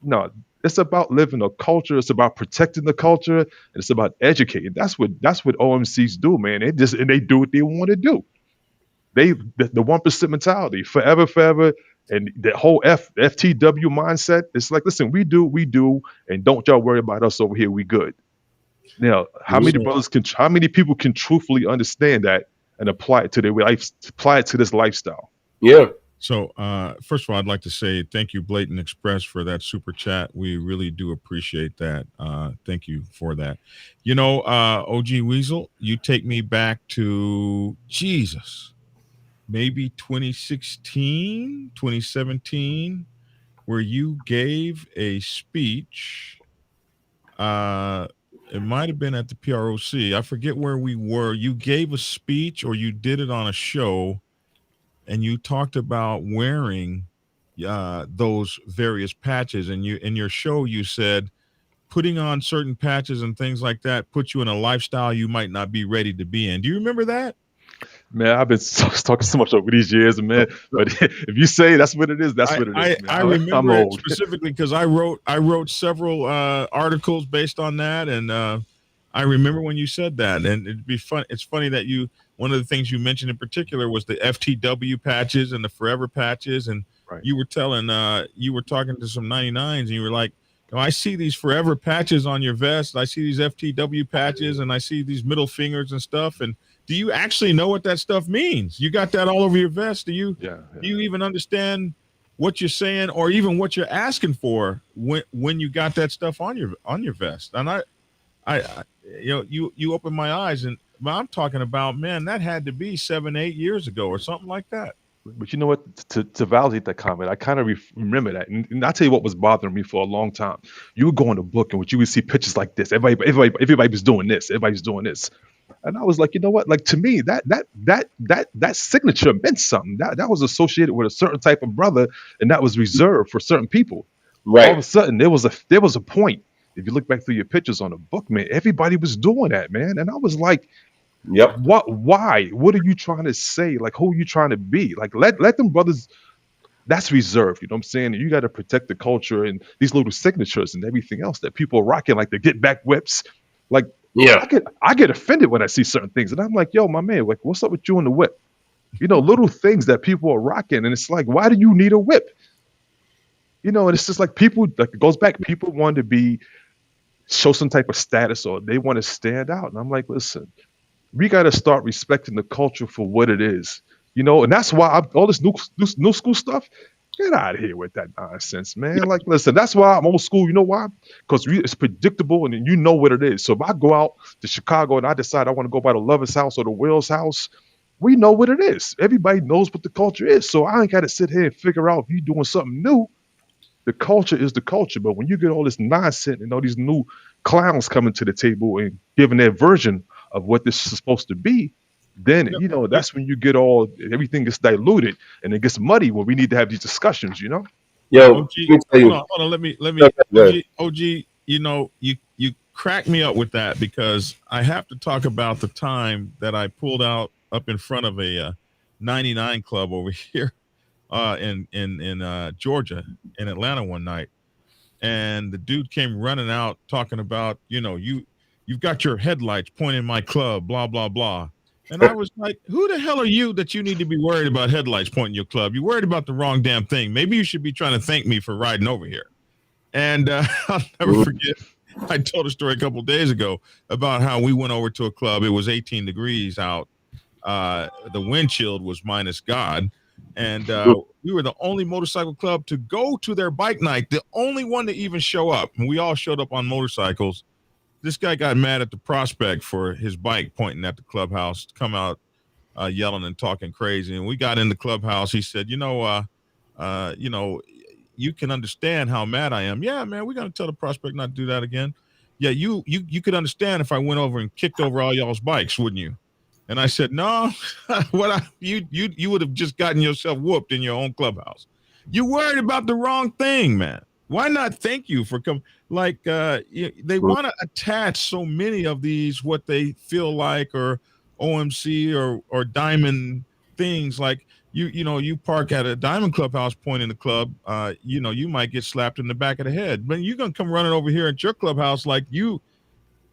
No, it's about living a culture. It's about protecting the culture, and it's about educating. That's what OMCs do, man. They do what they want to do. The 1% mentality, forever, forever, and the whole FTW mindset. It's like, listen, we do, and don't y'all worry about us over here. We good. Now, So how many people can truthfully understand that and apply it to their life, apply it to this lifestyle? yeah. So, first of all, I'd like to say thank you, Blatant Express, for that super chat. We really do appreciate that. Thank you for that. OG Weasel, you take me back to Jesus, maybe 2016, 2017, where you gave a speech. Uh, it might have been at the PROC. I forget where we were. You gave a speech or you did it on a show and you talked about wearing those various patches, and you in your show you said putting on certain patches and things like that put you in a lifestyle you might not be ready to be in. Do you remember that? Man, I've been talking so much over these years, man. But if you say that's what it is, that's I what it I, is, man. I I'm remember it old. specifically because I wrote several articles based on that, and I remember when you said that, and it'd be fun. It's funny that one of the things you mentioned in particular was the FTW patches and the Forever patches, and Right. you were talking to some 99s, and you were like, I see these Forever patches on your vest, I see these FTW patches, and I see these middle fingers and stuff, and do you actually know what that stuff means? You got that all over your vest. Yeah, Do yeah. you even understand what you're saying or even what you're asking for when you got that stuff on your vest? And I you opened my eyes, and I'm talking about, man, that had to be 7-8 years ago or something like that. But you know what? To validate that comment, I kind of remember that, and I'll tell you what was bothering me for a long time. You would go in the book, and what you would see pictures like this. Everybody was doing this. Everybody's doing this, and I was like, you know what? Like, to me, that signature meant something. That was associated with a certain type of brother, and that was reserved for certain people. All of a Right. sudden, there was a point. If you look back through your pictures on the book, man, everybody was doing that, man, and I was like, Yep. what? Why? What are you trying to say? Like, who are you trying to be? Like, let them brothers. That's reserved. You know what I'm saying? You got to protect the culture and these little signatures and everything else that people are rocking, like the get back whips. Like, Yeah. I get offended when I see certain things, and I'm like, yo, my man, like, what's up with you and the whip? Little things that people are rocking, and it's like, why do you need a whip? And it's just like people, like, it goes back. People want to show some type of status, or they want to stand out, and I'm like, listen, we got to start respecting the culture for what it is, and that's why all this new school stuff. Get out of here with that nonsense, man. Like, listen, that's why I'm old school. You know why? Because it's predictable, and you know what it is. So if I go out to Chicago and I decide I want to go by the Lover's house or the Will's house, we know what it is. Everybody knows what the culture is. So I ain't got to sit here and figure out if you're doing something new. The culture is the culture. But when you get all this nonsense and all these new clowns coming to the table and giving their version of what this is supposed to be, then You know, you, that's when you get everything gets diluted and it gets muddy when we need to have these discussions. Yo, OG, let me tell you. hold on. Let Go me, ahead. OG. You crack me up with that because I have to talk about the time that I pulled out up in front of a 99 club over here in Georgia, in Atlanta one night, and the dude came running out talking about, you've got your headlights pointing my club, blah blah blah. And I was like, who the hell are you that you need to be worried about headlights pointing your club? You worried about the wrong damn thing. Maybe you should be trying to thank me for riding over here. And I'll never Mhm. forget. I told a story a couple of days ago about how we went over to a club. It was 18 degrees out. The wind chill was minus God. And we were the only motorcycle club to go to their bike night, the only one to even show up. And we all showed up on motorcycles. This guy got mad at the prospect for his bike pointing at the clubhouse, come out yelling and talking crazy. And we got in the clubhouse. He said, uh, you know, you can understand how mad I am. Yeah, man, we're gonna tell the prospect not to do that again. Yeah, you could understand if I went over and kicked over all y'all's bikes, wouldn't you? And I said, no, you would have just gotten yourself whooped in your own clubhouse. You worried about the wrong thing, man. Why not thank you for coming? Like they want to attach so many of these what they feel like OMC or Diamond things like you park at a Diamond Clubhouse point in the club, you might get slapped in the back of the head. But you're gonna come running over here at your clubhouse like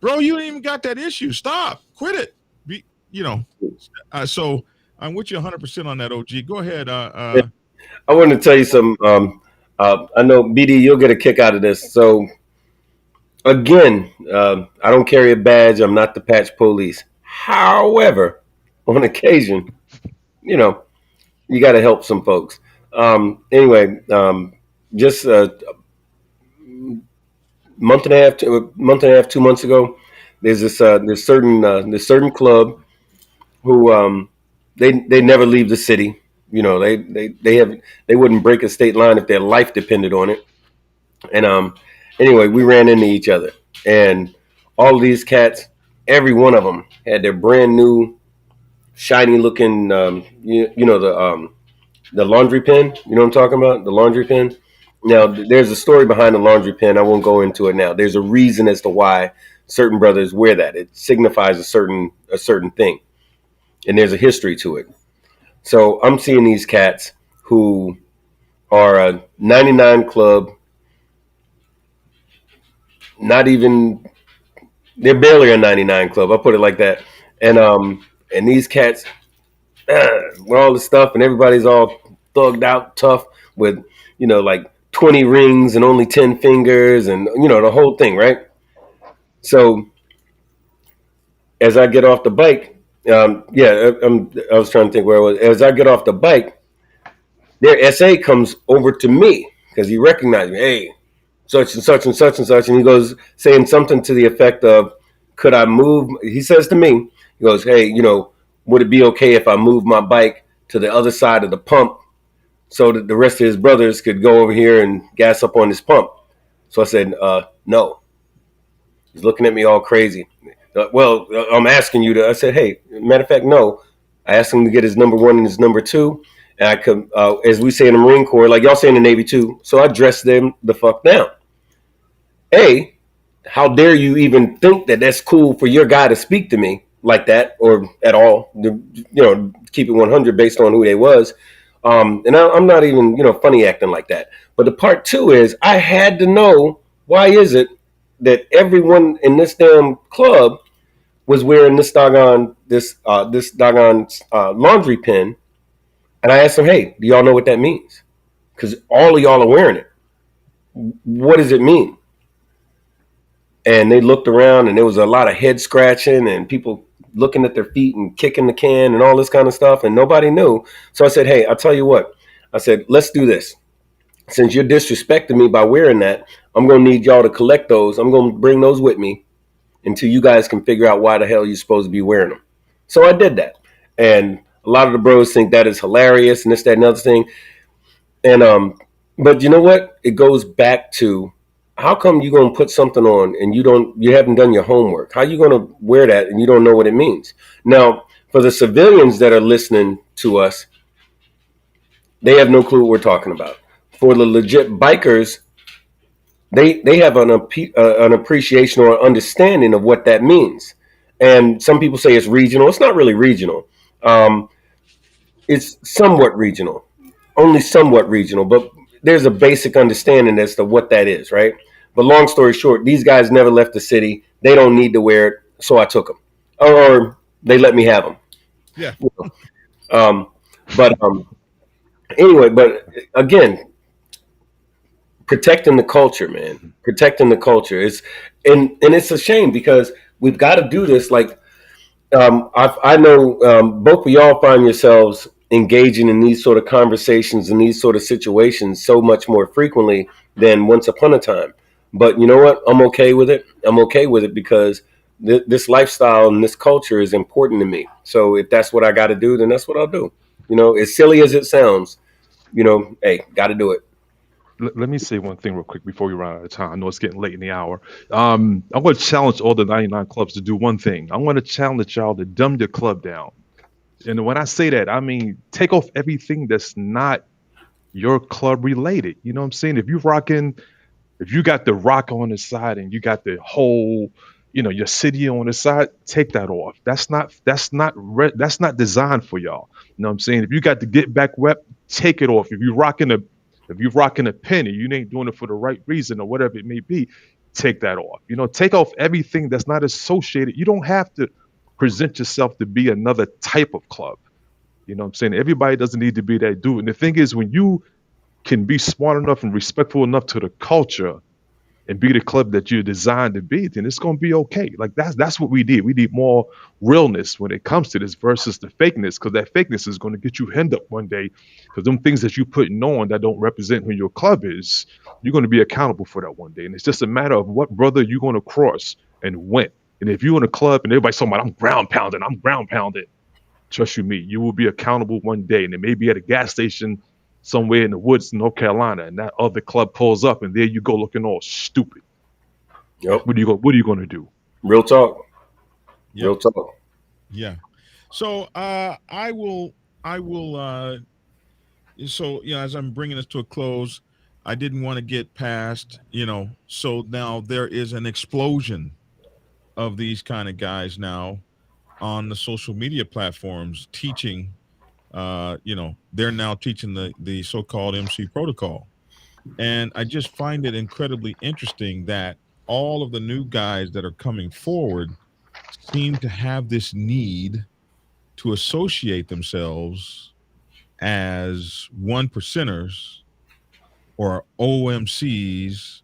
bro, you ain't even got that issue. Stop, quit it. Be, you know, so I'm with you 100% on that. OG, go ahead. I want to tell you some. I know BD, you'll get a kick out of this. So again, I don't carry a badge. I'm not the patch police. However, on occasion, you know, you got to help some folks. Anyway, just a month and a half, 2 months ago, there's this certain club who they never leave the city. You know, they wouldn't break a state line if their life depended on it. And anyway, we ran into each other, and all of these cats, every one of them had their brand new, shiny looking, the laundry pen. You know what I'm talking about? The laundry pen. Now, there's a story behind the laundry pen. I won't go into it now. There's a reason as to why certain brothers wear that. It signifies a certain thing, and there's a history to it. So I'm seeing these cats who are a 99 club, not even they're barely a 99 club. I'll put it like that. And these cats with all the stuff, and everybody's all thugged out, tough with like 20 rings and only 10 fingers, and the whole thing, right? So as I get off the bike, I was trying to think where I was. As I get off the bike, their SA comes over to me because he recognized me. Hey, such and such and such and such, and he goes saying something to the effect of, "Could I move?" He says to me, he goes, "Hey, would it be okay if I move my bike to the other side of the pump so that the rest of his brothers could go over here and gas up on this pump?" So I said, "No." He's looking at me all crazy. Well, I'm asking you to. I said, "Hey, matter of fact, no." I asked him to get his number one and his number two, and I could, as we say in the Marine Corps, like y'all say in the Navy too. So I dressed them the fuck down. A, how dare you even think that that's cool for your guy to speak to me like that or at all? Keep it 100 based on who they was. And I'm not even funny acting like that. But the part two is I had to know, why is it that everyone in this damn club was wearing this doggone laundry pin, and I asked them, "Hey, do y'all know what that means? Because all of y'all are wearing it. What does it mean?" And they looked around, and there was a lot of head scratching and people looking at their feet and kicking the can and all this kind of stuff, and nobody knew. So I said, "Hey, I'll tell you what." I said, "Let's do this. Since you're disrespecting me by wearing that, I'm going to need y'all to collect those. I'm going to bring those with me until you guys can figure out why the hell you're supposed to be wearing them." So I did that. And a lot of the bros think that is hilarious and this, that, and other thing. And but you know what? It goes back to, how come you gonna put something on and you haven't done your homework? How you gonna wear that and you don't know what it means? Now, for the civilians that are listening to us, they have no clue what we're talking about. For the legit bikers, they have an appreciation or understanding of what that means. And some people say it's regional. It's not really regional. Um, it's somewhat regional, only somewhat regional, but there's a basic understanding as to what that is, right? But long story short, these guys never left the city. They don't need to wear it, so I took them, or they let me have them. Yeah. Um, but anyway, but again, protecting the culture, man, protecting the culture is, and it's a shame because we've got to do this. Like, I know both of y'all find yourselves engaging in these sort of conversations and these sort of situations so much more frequently than once upon a time. But you know what? I'm okay with it. I'm okay with it because this lifestyle and this culture is important to me. So if that's what I got to do, then that's what I'll do. As silly as it sounds, hey, got to do it. Let me say one thing real quick before we run out of time. I know it's getting late in the hour. I'm going to challenge all the 99 clubs to do one thing. I'm going to challenge y'all to dumb your club down. And when I say that, I mean take off everything that's not your club related. You know what I'm saying? If you got the rock on the side and you got the whole your city on the side, take that off. That's not designed for y'all. You know what I'm saying? If you got the get back rep, take it off. If you're rocking a penny, you ain't doing it for the right reason or whatever it may be, take that off. Take off everything that's not associated. You don't have to present yourself to be another type of club. You know what I'm saying? Everybody doesn't need to be that dude. And the thing is, when you can be smart enough and respectful enough to the culture and be the club that you're designed to be, then it's gonna be okay. Like that's what we need. We need more realness when it comes to this versus the fakeness, because that fakeness is gonna get you hemmed up one day. Because them things that you putting on that don't represent who your club is, you're gonna be accountable for that one day. And it's just a matter of what brother you're gonna cross and when. And if you're in a club and everybody's talking about I'm ground pounding, trust you me, you will be accountable one day. And it may be at a gas station somewhere in the woods in North Carolina, and that other club pulls up, and there you go looking all stupid. Yep. What are you going to do? Real talk. Yep. Real talk. Yeah. So I will. So as I'm bringing this to a close, I didn't want to get past. So now there is an explosion of these kind of guys now on the social media platforms teaching. They're now teaching the so-called MC protocol, and I just find it incredibly interesting that all of the new guys that are coming forward seem to have this need to associate themselves as one percenters or OMCs,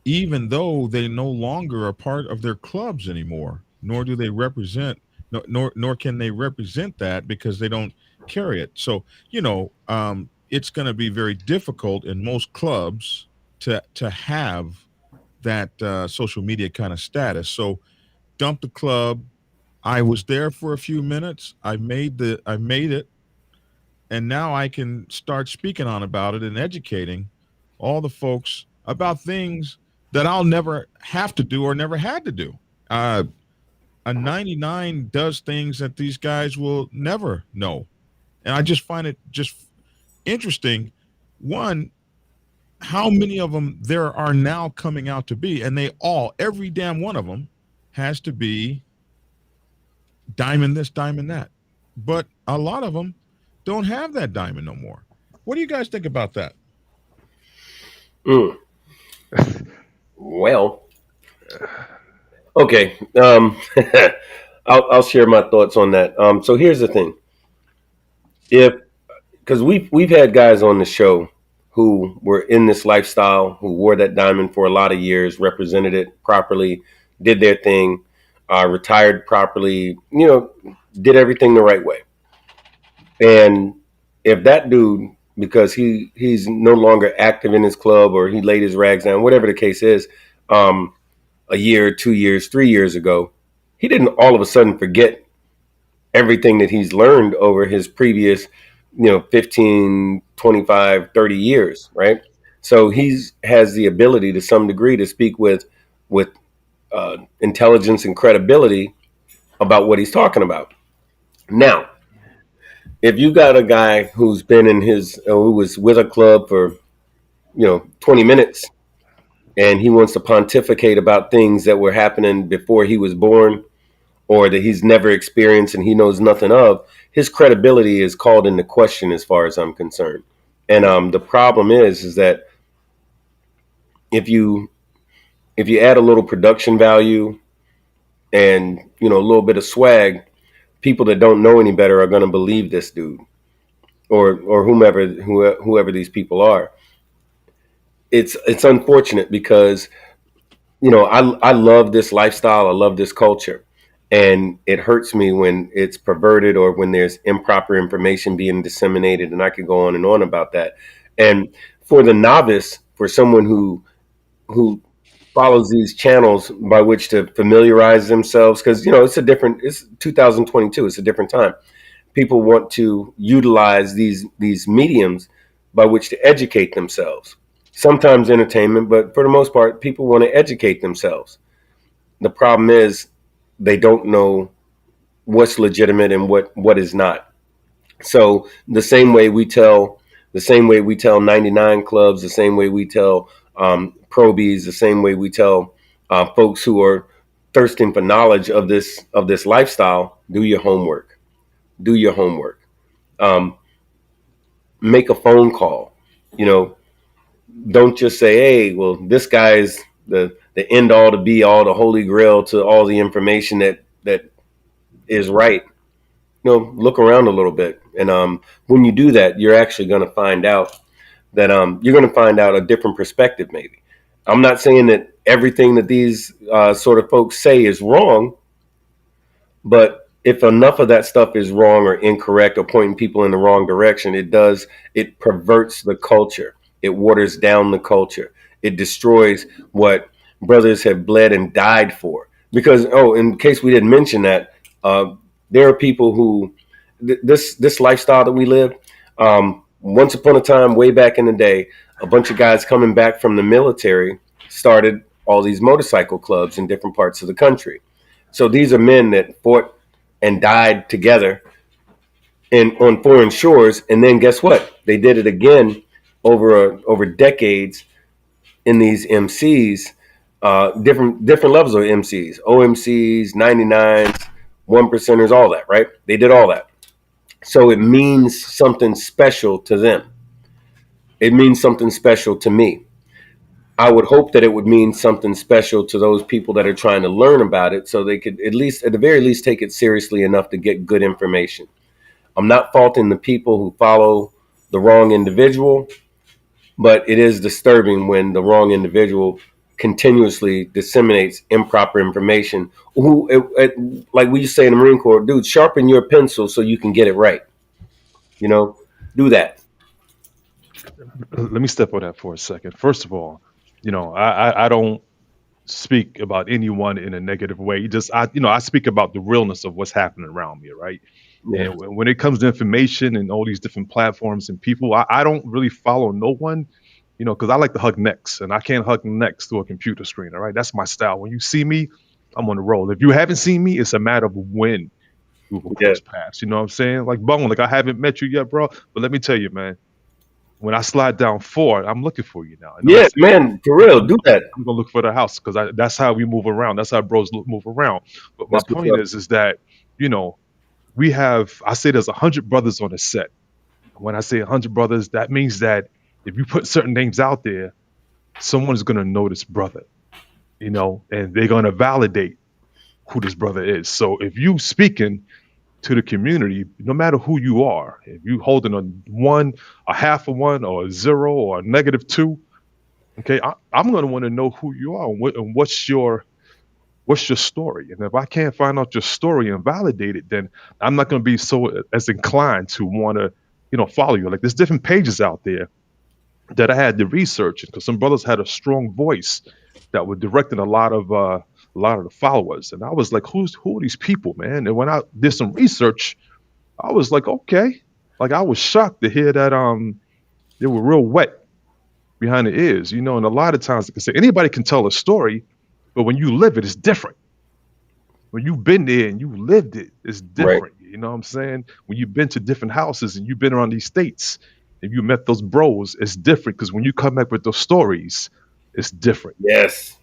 even though they no longer are part of their clubs anymore, nor do they represent, nor can they represent that because they don't carry it. So, it's going to be very difficult in most clubs to have that social media kind of status. So, dump the club. I was there for a few minutes. I made it, and now I can start speaking on about it and educating all the folks about things that I'll never have to do or never had to do. A 99 does things that these guys will never know, and I just find it just interesting. One, how many of them there are now coming out to be, and every damn one of them has to be diamond this, diamond that. But a lot of them don't have that diamond no more. What do you guys think about that? Well, okay. I'll share my thoughts on that. So here's the thing: because we've had guys on the show who were in this lifestyle, who wore that diamond for a lot of years, represented it properly, did their thing, retired properly, did everything the right way. And if that dude, because he's no longer active in his club or he laid his rags down, whatever the case is, a year, 2 years, 3 years ago, he didn't all of a sudden forget everything that he's learned over his previous, 15, 25, 30 years, right? So has the ability to some degree to speak with intelligence and credibility about what he's talking about. Now, if you got a guy who's been who was with a club for 20 minutes, and he wants to pontificate about things that were happening before he was born or that he's never experienced and he knows nothing of, his credibility is called into question as far as I'm concerned. And the problem is that if you add a little production value and a little bit of swag, people that don't know any better are going to believe this dude or whoever these people are. It's unfortunate because I love this lifestyle. I love this culture. And it hurts me when it's perverted or when there's improper information being disseminated. And I could go on and on about that. And for the novice, for someone who follows these channels by which to familiarize themselves, because it's 2022. It's a different time. People want to utilize these mediums by which to educate themselves. Sometimes entertainment, but for the most part, people want to educate themselves. The problem is they don't know what's legitimate and what is not. So the same way we tell 99 clubs, the same way we tell probies, the same way we tell folks who are thirsting for knowledge of this lifestyle, do your homework. Do your homework. Um, Make a phone call. You know, don't just say, "Hey, well, this guy's the end all, to be all, the holy grail to all the information that is right." You know, look around a little bit, and when you do that, you're actually going to find out that you're going to find out a different perspective. Maybe I'm not saying that everything that these sort of folks say is wrong, but if enough of that stuff is wrong or incorrect or pointing people in the wrong direction, it perverts the culture. It waters down the culture. It destroys what brothers have bled and died for. Because, oh, in case we didn't mention that, there are people who, this lifestyle that we live, once upon a time, way back in the day, a bunch of guys coming back from the military started all these motorcycle clubs in different parts of the country. So these are men that fought and died together in on foreign shores, and then guess what? They did it again over decades in these MCs, different levels of MCs, OMCs, 99s, one percenters, all that, right? They did all that. So it means something special to them. It means something special to me. I would hope that it would mean something special to those people that are trying to learn about it, so they could at least, at the very least, take it seriously enough to get good information. I'm not faulting the people who follow the wrong individual, but it is disturbing when the wrong individual continuously disseminates improper information. Like we used to say in the Marine Corps, dude, sharpen your pencil so you can get it right. You know, do that. Let me step on that for a second. First of all, I don't speak about anyone in a negative way. Just I speak about the realness of what's happening around me, right? Yeah, And when it comes to information and all these different platforms and people, I don't really follow no one, because I like to hug necks, and I can't hug necks through a computer screen. All right, that's my style. When you see me, I'm on the roll. If you haven't seen me, it's a matter of when we will yeah, cross paths. You know what I'm saying? Like Bone, like I haven't met you yet, bro. But let me tell you, man, when I slide down Ford, I'm looking for you now. And yeah, listen, man, for I'm, real, I'm, do that. I'm gonna look for the house because that's how we move around. That's how bros move around. But my That's what's point up. is that you know we have. I say there's 100 brothers on the set. When I say 100 brothers, that means that if you put certain names out there, someone's gonna know this brother. And they're gonna validate who this brother is. So if you speaking to the community, no matter who you are, if you holding a one, a half a one, or a zero, or a -2, okay, I'm going to want to know who you are and what's your story. And if I can't find out your story and validate it, then I'm not going to be so as inclined to want to, follow you. Like there's different pages out there that I had to research because some brothers had a strong voice that were directing a lot of the followers, and I was like, who are these people, man? And when I did some research, I was like, okay, like I was shocked to hear that they were real wet behind the ears, and a lot of times, like I say, anybody can tell a story, but when you live it, it's different. When you've been there and you lived it, it's Right. different. You know what I'm saying? When you've been to different houses and you've been around these states and you met those bros, it's different because when you come back with those stories, it's different. Yes.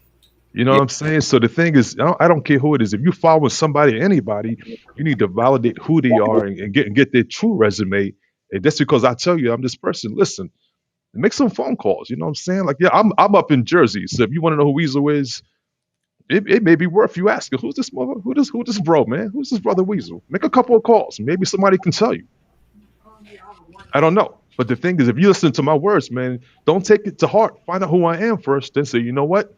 You know Yeah. what I'm saying? So the thing is, I don't care who it is. If you follow somebody, anybody, you need to validate who they are and get their true resume. And that's because I tell you, I'm this person. Listen, make some phone calls. You know what I'm saying? Like, yeah, I'm up in Jersey, so if you want to know who Weasel is, it may be worth you asking, who's this mother, who this bro, man? Who's this brother Weasel? Make a couple of calls. Maybe somebody can tell you. I don't know. But the thing is, if you listen to my words, man, don't take it to heart. Find out who I am first, then say, you know what?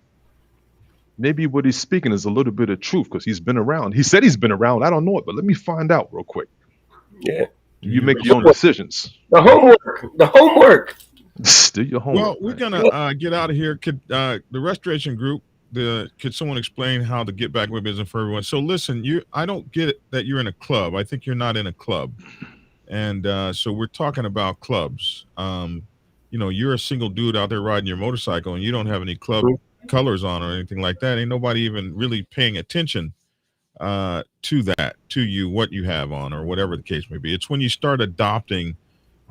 Maybe what he's speaking is a little bit of truth because he's been around. He said he's been around. I don't know it, but let me find out real quick. Yeah. You Yeah. make your own decisions. The homework. The homework. Do your Well, homework, we're man. gonna get out of here. Could the restoration group, could someone explain how the get back with business for everyone? So listen, I don't get it that you're in a club. I think you're not in a club, and so we're talking about clubs. You're a single dude out there riding your motorcycle, and you don't have any club colors on or anything like that. Ain't nobody even really paying attention to that, to you, what you have on, or whatever the case may be. It's when you start adopting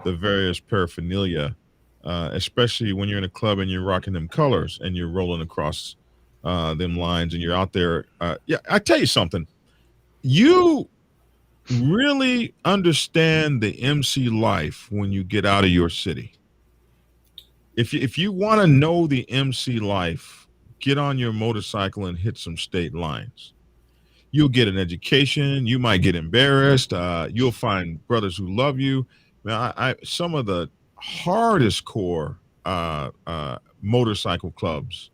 the various paraphernalia, especially when you're in a club and you're rocking them colors and you're rolling across them lines, and you're out there. Yeah, I tell you something. You really understand the MC life when you get out of your city. If you want to know the MC life, get on your motorcycle and hit some state lines. You'll get an education. You might get embarrassed. You'll find brothers who love you. Man, some of the hardest core motorcycle clubs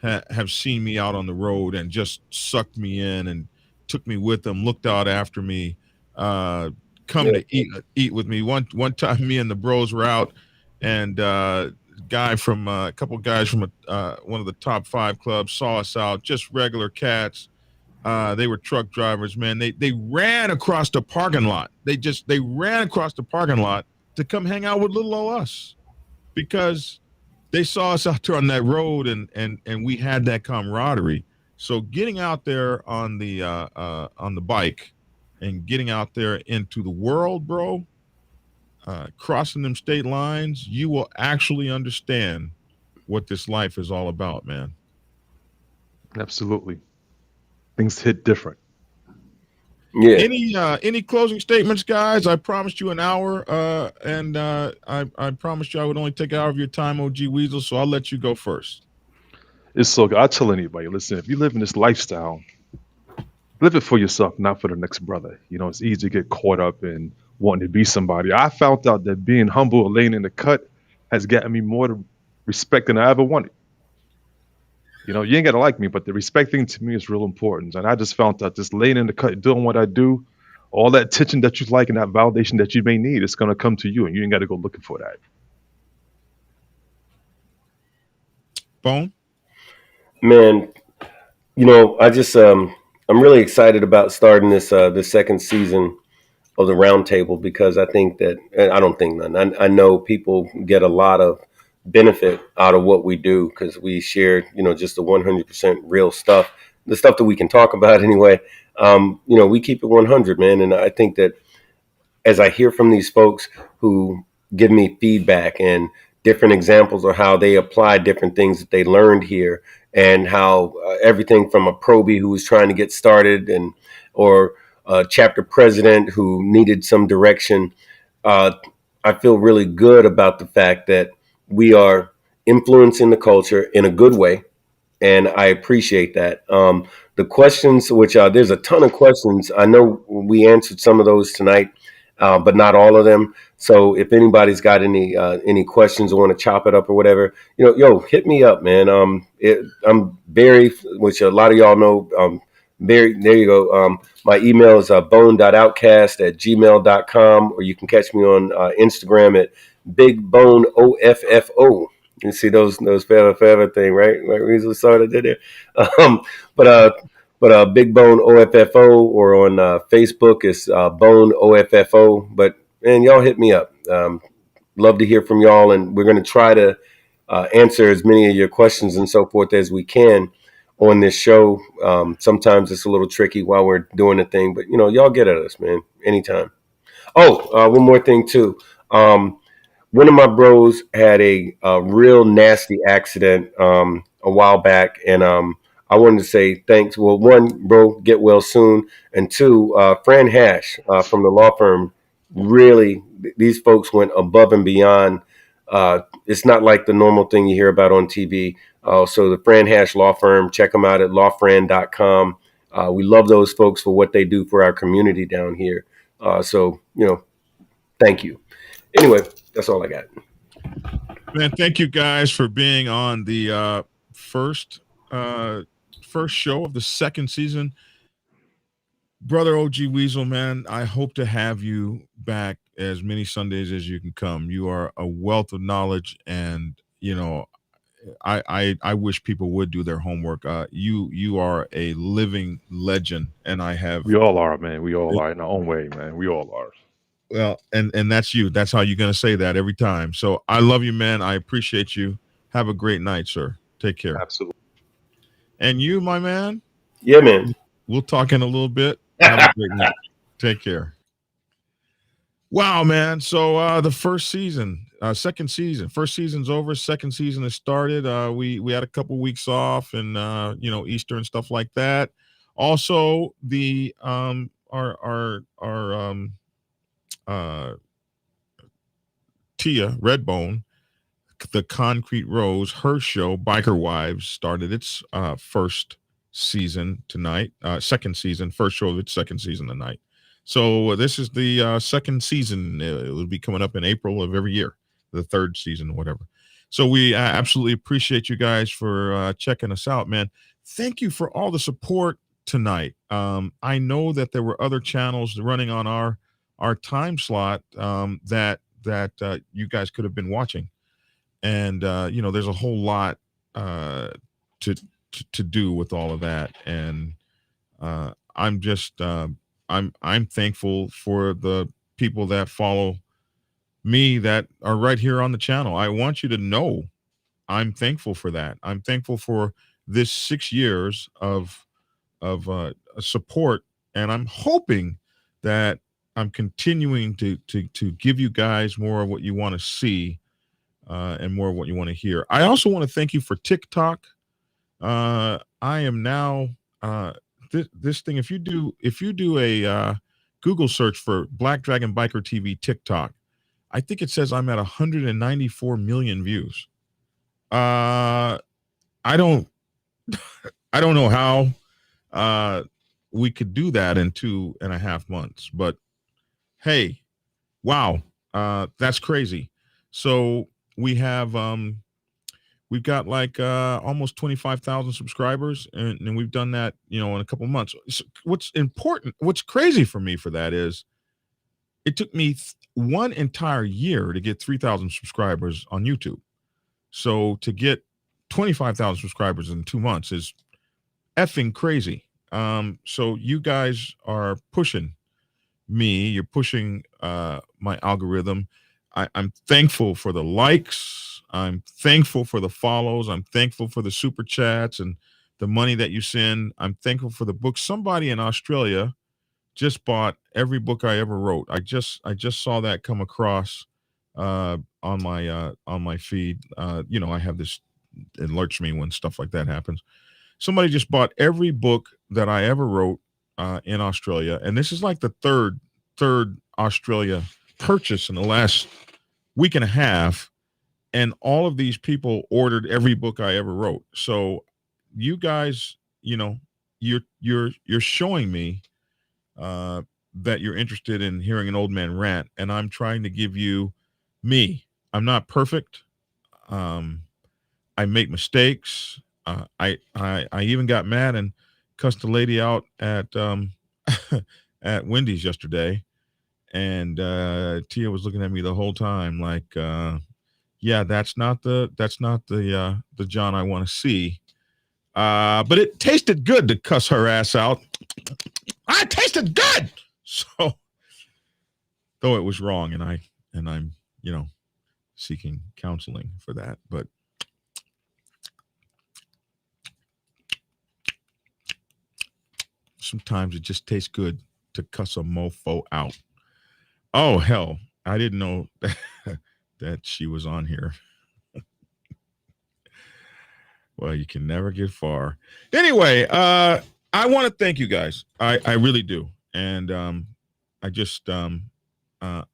have seen me out on the road and just sucked me in and took me with them, looked out after me, uh, come Yeah. to eat with me. One time, me and the bros were out, and guy from a couple guys from one of the top five clubs saw us out, just regular cats. They were truck drivers, man. They ran across the parking lot. They ran across the parking lot to come hang out with little old us because they saw us out there on that road, and we had that camaraderie. So getting out there on the bike and getting out there into the world, bro, crossing them state lines, you will actually understand what this life is all about, man. Absolutely. Things hit different. Yeah. Any closing statements, guys? I promised you an hour, and I promised you I would only take an hour of your time, OG Weasel. So I'll let you go first. It's so good. I tell anybody, listen, if you live in this lifestyle, live it for yourself, not for the next brother. You know, it's easy to get caught up in wanting to be somebody. I found out that being humble and laying in the cut has gotten me more respect than I ever wanted. You know, you ain't gotta like me, but the respect thing to me is real important. And I just found out just laying in the cut, doing what I do, all that attention that you like and that validation that you may need, it's gonna come to you, and you ain't got to go looking for that. Bone. Man, I just I'm really excited about starting this second season of the roundtable because I think that, and I don't think none. I know people get a lot of benefit out of what we do because we share, just the 100% real stuff, the stuff that we can talk about anyway. We keep it 100, man, and I think that as I hear from these folks who give me feedback and different examples of how they apply different things that they learned here, and how everything from a probie who was trying to get started, and or a chapter president who needed some direction, uh, I feel really good about the fact that we are influencing the culture in a good way, and I appreciate that. The questions, which there's a ton of questions, I know we answered some of those tonight, but not all of them. So if anybody's got any questions or want to chop it up or whatever, hit me up, man. I'm Barry, which a lot of y'all know. Barry, there you go. My email is bone.outcast@gmail.com, or you can catch me on Instagram at BigBoneOFFO. You see those forever thing, right? Like we usually saw that did there. Um, but Big Bone OFFO, or on Facebook is Bone OFFO. But man, y'all hit me up. Love to hear from y'all, and we're going to try to answer as many of your questions and so forth as we can on this show. Sometimes it's a little tricky while we're doing the thing, but y'all get at us, man, anytime. Oh, one more thing too. One of my bros had a real nasty accident a while back, and I wanted to say thanks. Well, one, bro, get well soon, and two, Fran Hash from the law firm. Really, these folks went above and beyond. It's not like the normal thing you hear about on TV. So the Fran Hash Law Firm, check them out at lawfran.com. We love those folks for what they do for our community down here. So thank you. Anyway, that's all I got. Man, thank you guys for being on the first first show of the second season. Brother OG Weasel, man, I hope to have you back as many Sundays as you can come. You are a wealth of knowledge, and I wish people would do their homework. You are a living legend, and I have. We all are, man. We all are in our own way, man. We all are. Well, and that's you. That's how you're going to say that every time. So I love you, man. I appreciate you. Have a great night, sir. Take care. Absolutely. And you, my man, Yeah, man. we'll talk in a little bit. Have a great night. Take care. Wow, man. So the first season, second season. First season's over. Second season has started. We had a couple weeks off, and Easter and stuff like that. Also, the Tia Redbone, the Concrete Rose, her show Biker Wives started its first season tonight. Second season, first show of its second season tonight. So this is the second season. It will be coming up in April of every year, the third season, whatever. So we absolutely appreciate you guys for checking us out, man. Thank you for all the support tonight. I know that there were other channels running on our time slot that you guys could have been watching, and there's a whole lot to do with all of that, and I'm just I'm thankful for the people that follow me that are right here on the channel. I want you to know I'm thankful for that. I'm thankful for this 6 years of support, and I'm hoping that I'm continuing to give you guys more of what you want to see and more of what you want to hear. I also want to thank you for TikTok. I am now this thing. If you do a Google search for Black Dragon Biker TV TikTok, I think it says I'm at 194 million views. I don't know how we could do that in 2.5 months, but hey, wow, that's crazy. So we have we've got like almost 25,000 subscribers, and we've done that in a couple months. So what's crazy for me for that is it took me one entire year to get 3,000 subscribers on YouTube. So to get 25,000 subscribers in 2 months is effing crazy. So you guys are pushing me. You're pushing my algorithm. I'm thankful for the likes. I'm thankful for the follows. I'm thankful for the super chats and the money that you send. I'm thankful for the books. Somebody in Australia just bought every book I ever wrote. I just saw that come across on my feed. I have this, it alerts me when stuff like that happens. Somebody just bought every book that I ever wrote in Australia, and this is like the third Australia purchase in the last week and a half, and all of these people ordered every book I ever wrote. So you guys, you're showing me that you're interested in hearing an old man rant, and I'm trying to give you me. I'm not perfect. I make mistakes. I even got mad and cussed a lady out at at Wendy's yesterday, and Tia was looking at me the whole time like, yeah, that's not the John I want to see. But it tasted good to cuss her ass out. I tasted good. So, though it was wrong, and I'm seeking counseling for that, but sometimes it just tastes good to cuss a mofo out. Oh hell, I didn't know that she was on here. Well, you can never get far. Anyway, I want to thank you guys. I really do, and I just I'm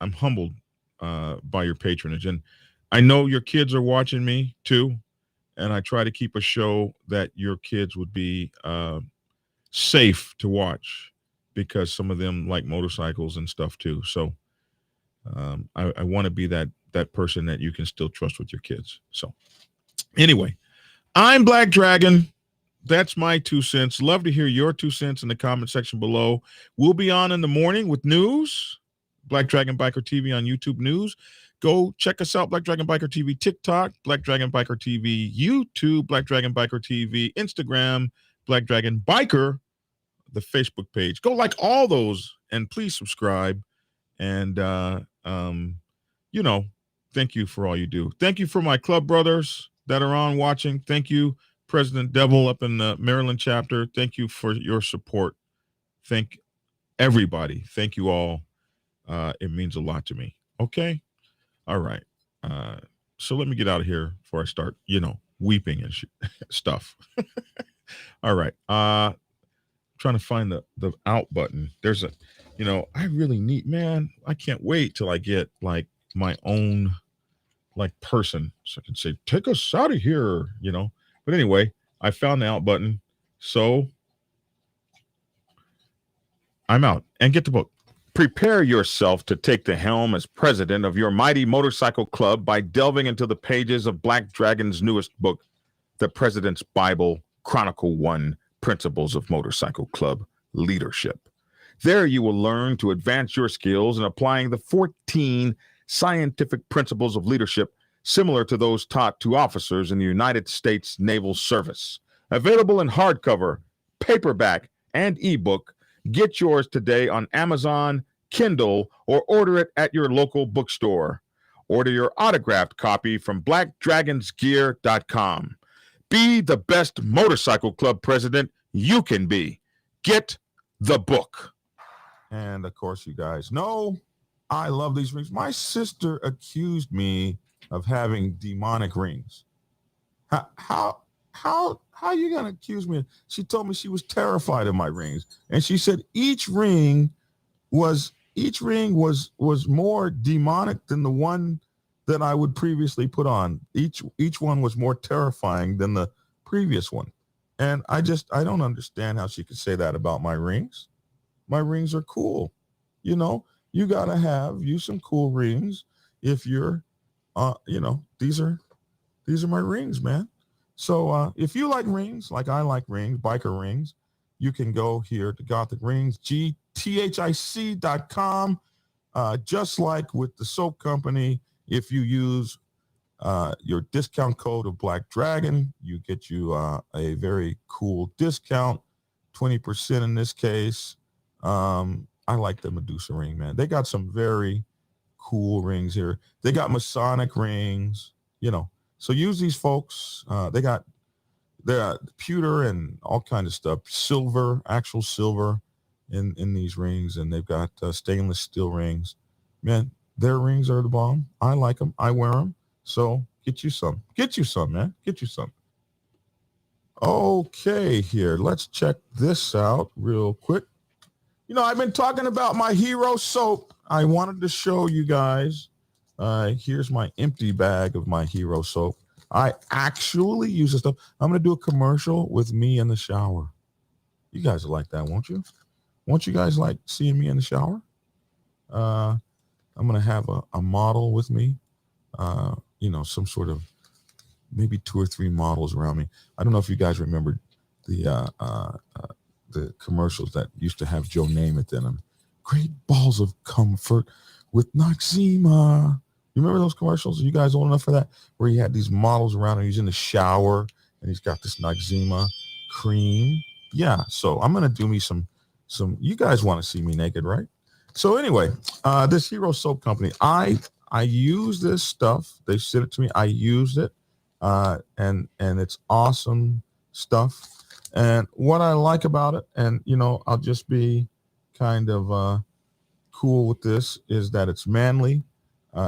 humbled by your patronage, and I know your kids are watching me too, and I try to keep a show that your kids would be safe to watch, because some of them like motorcycles and stuff too. So I want to be that person that you can still trust with your kids. So anyway, I'm Black Dragon. That's my 2 cents. Love to hear your 2 cents in the comment section below. We'll be on in the morning with news. Black Dragon Biker TV on YouTube News. Go check us out. Black Dragon Biker TV TikTok, Black Dragon Biker TV YouTube, Black Dragon Biker TV Instagram, Black Dragon Biker, the Facebook page. Go like all those, and please subscribe. And thank you for all you do. Thank you for my club brothers that are on watching. Thank you, President Devil up in the Maryland chapter. Thank you for your support. Thank everybody. Thank you all. It means a lot to me. Okay. All right. So let me get out of here before I start, weeping and stuff. All right. Trying to find the out button. There's I really need, man, I can't wait till I get like my own like person so I can say, take us out of here, But anyway, I found the out button. So I'm out and get the book. Prepare yourself to take the helm as president of your mighty motorcycle club by delving into the pages of Black Dragon's newest book, The President's Bible, Chronicle 1, Principles of Motorcycle Club Leadership. There you will learn to advance your skills in applying the 14 scientific principles of leadership similar to those taught to officers in the United States Naval Service. Available in hardcover, paperback, and ebook. Get yours today on Amazon, Kindle, or order it at your local bookstore. Order your autographed copy from blackdragonsgear.com. Be the best motorcycle club president you can be. Get the book. And of course, you guys know I love these rings. My sister accused me of having demonic rings. How are you gonna accuse me? She told me she was terrified of my rings, and she said each ring was more demonic than the one that I would previously put on. Each one was more terrifying than the previous one, and I don't understand how she could say that about my rings. My rings are cool, You gotta have some cool rings if you're, these are my rings, man. So if you like rings, like I like rings, biker rings, you can go here to Gothic Rings, gthic.com. Just like with the soap company, if you use your discount code of Black Dragon, you get you a very cool discount, 20% in this case. I like the Medusa ring, man. They got some very cool rings here. They got Masonic rings, So use these folks. They're pewter and all kind of stuff, silver, actual silver in these rings, and they've got stainless steel rings. Man, their rings are the bomb. I like them. I wear them. So get you some. Get you some, man. Get you some. Okay, here. Let's check this out real quick. I've been talking about my hero soap. I wanted to show you guys. Here's my empty bag of my hero soap. I actually use this stuff. I'm going to do a commercial with me in the shower. You guys will like that, won't you? Won't you guys like seeing me in the shower? I'm going to have a model with me, some sort of maybe 2 or 3 models around me. I don't know if you guys remember the commercials that used to have Joe Namath in them. Great balls of comfort with Noxzema. You remember those commercials? Are you guys old enough for that? Where he had these models around and he's in the shower and he's got this Noxzema cream. Yeah, so I'm gonna do me some. You guys want to see me naked, right? So anyway, this Hero Soap Company, I use this stuff. They sent it to me. I used it, and it's awesome stuff. And what I like about it, and I'll just be kind of cool with this, is that it's manly.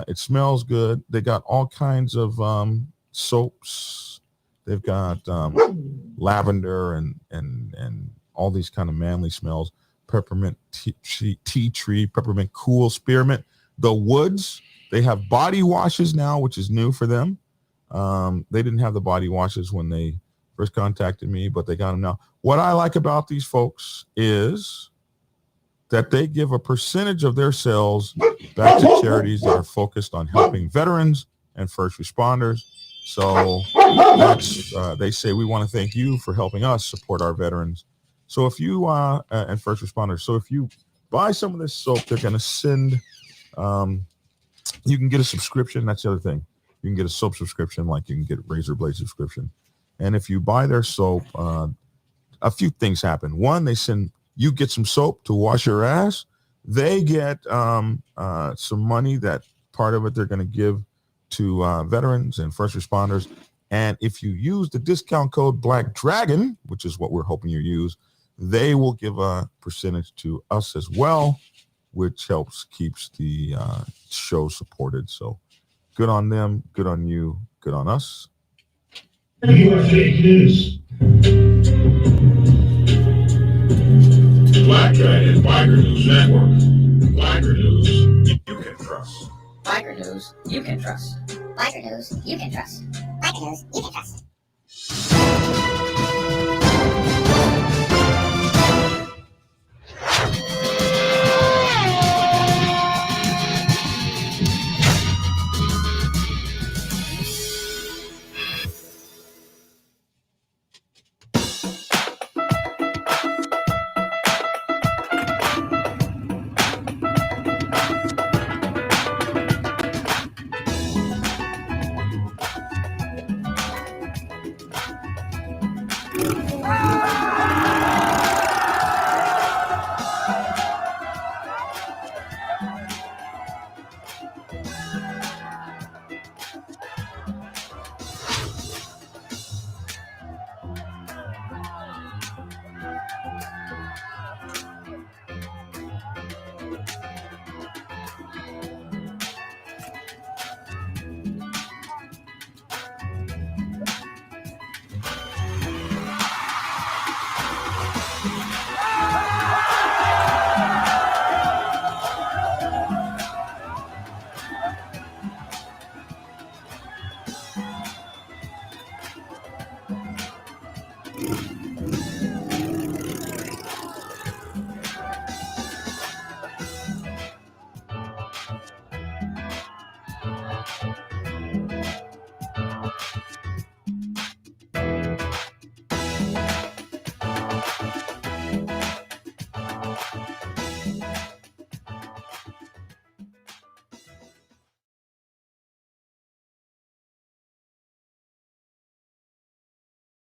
It smells good. They got all kinds of soaps. They've got lavender and all these kind of manly smells. Peppermint tea tree, peppermint cool, spearmint. The woods. They have body washes now, which is new for them. They didn't have the body washes when they first contacted me, but they got them now. What I like about these folks is that they give a percentage of their sales back to charities that are focused on helping veterans and first responders. So that's they say, we want to thank you for helping us support our veterans. So if you and first responders, so if you buy some of this soap, they're going to send, you can get a subscription. That's the other thing. You can get a soap subscription, like you can get a razor blade subscription. And if you buy their soap, a few things happen. One, they send, you get some soap to wash your ass. They get some money, that part of it they're going to give to veterans and first responders. And if you use the discount code Black Dragon, which is what we're hoping you use, they will give a percentage to us as well, which keeps the show supported. So Good on them. Good on you. Good on us. You are fake news. Black Dragon Biker News Network. Biker News you can trust. Biker News you can trust. Biker News you can trust. Biker News you can trust.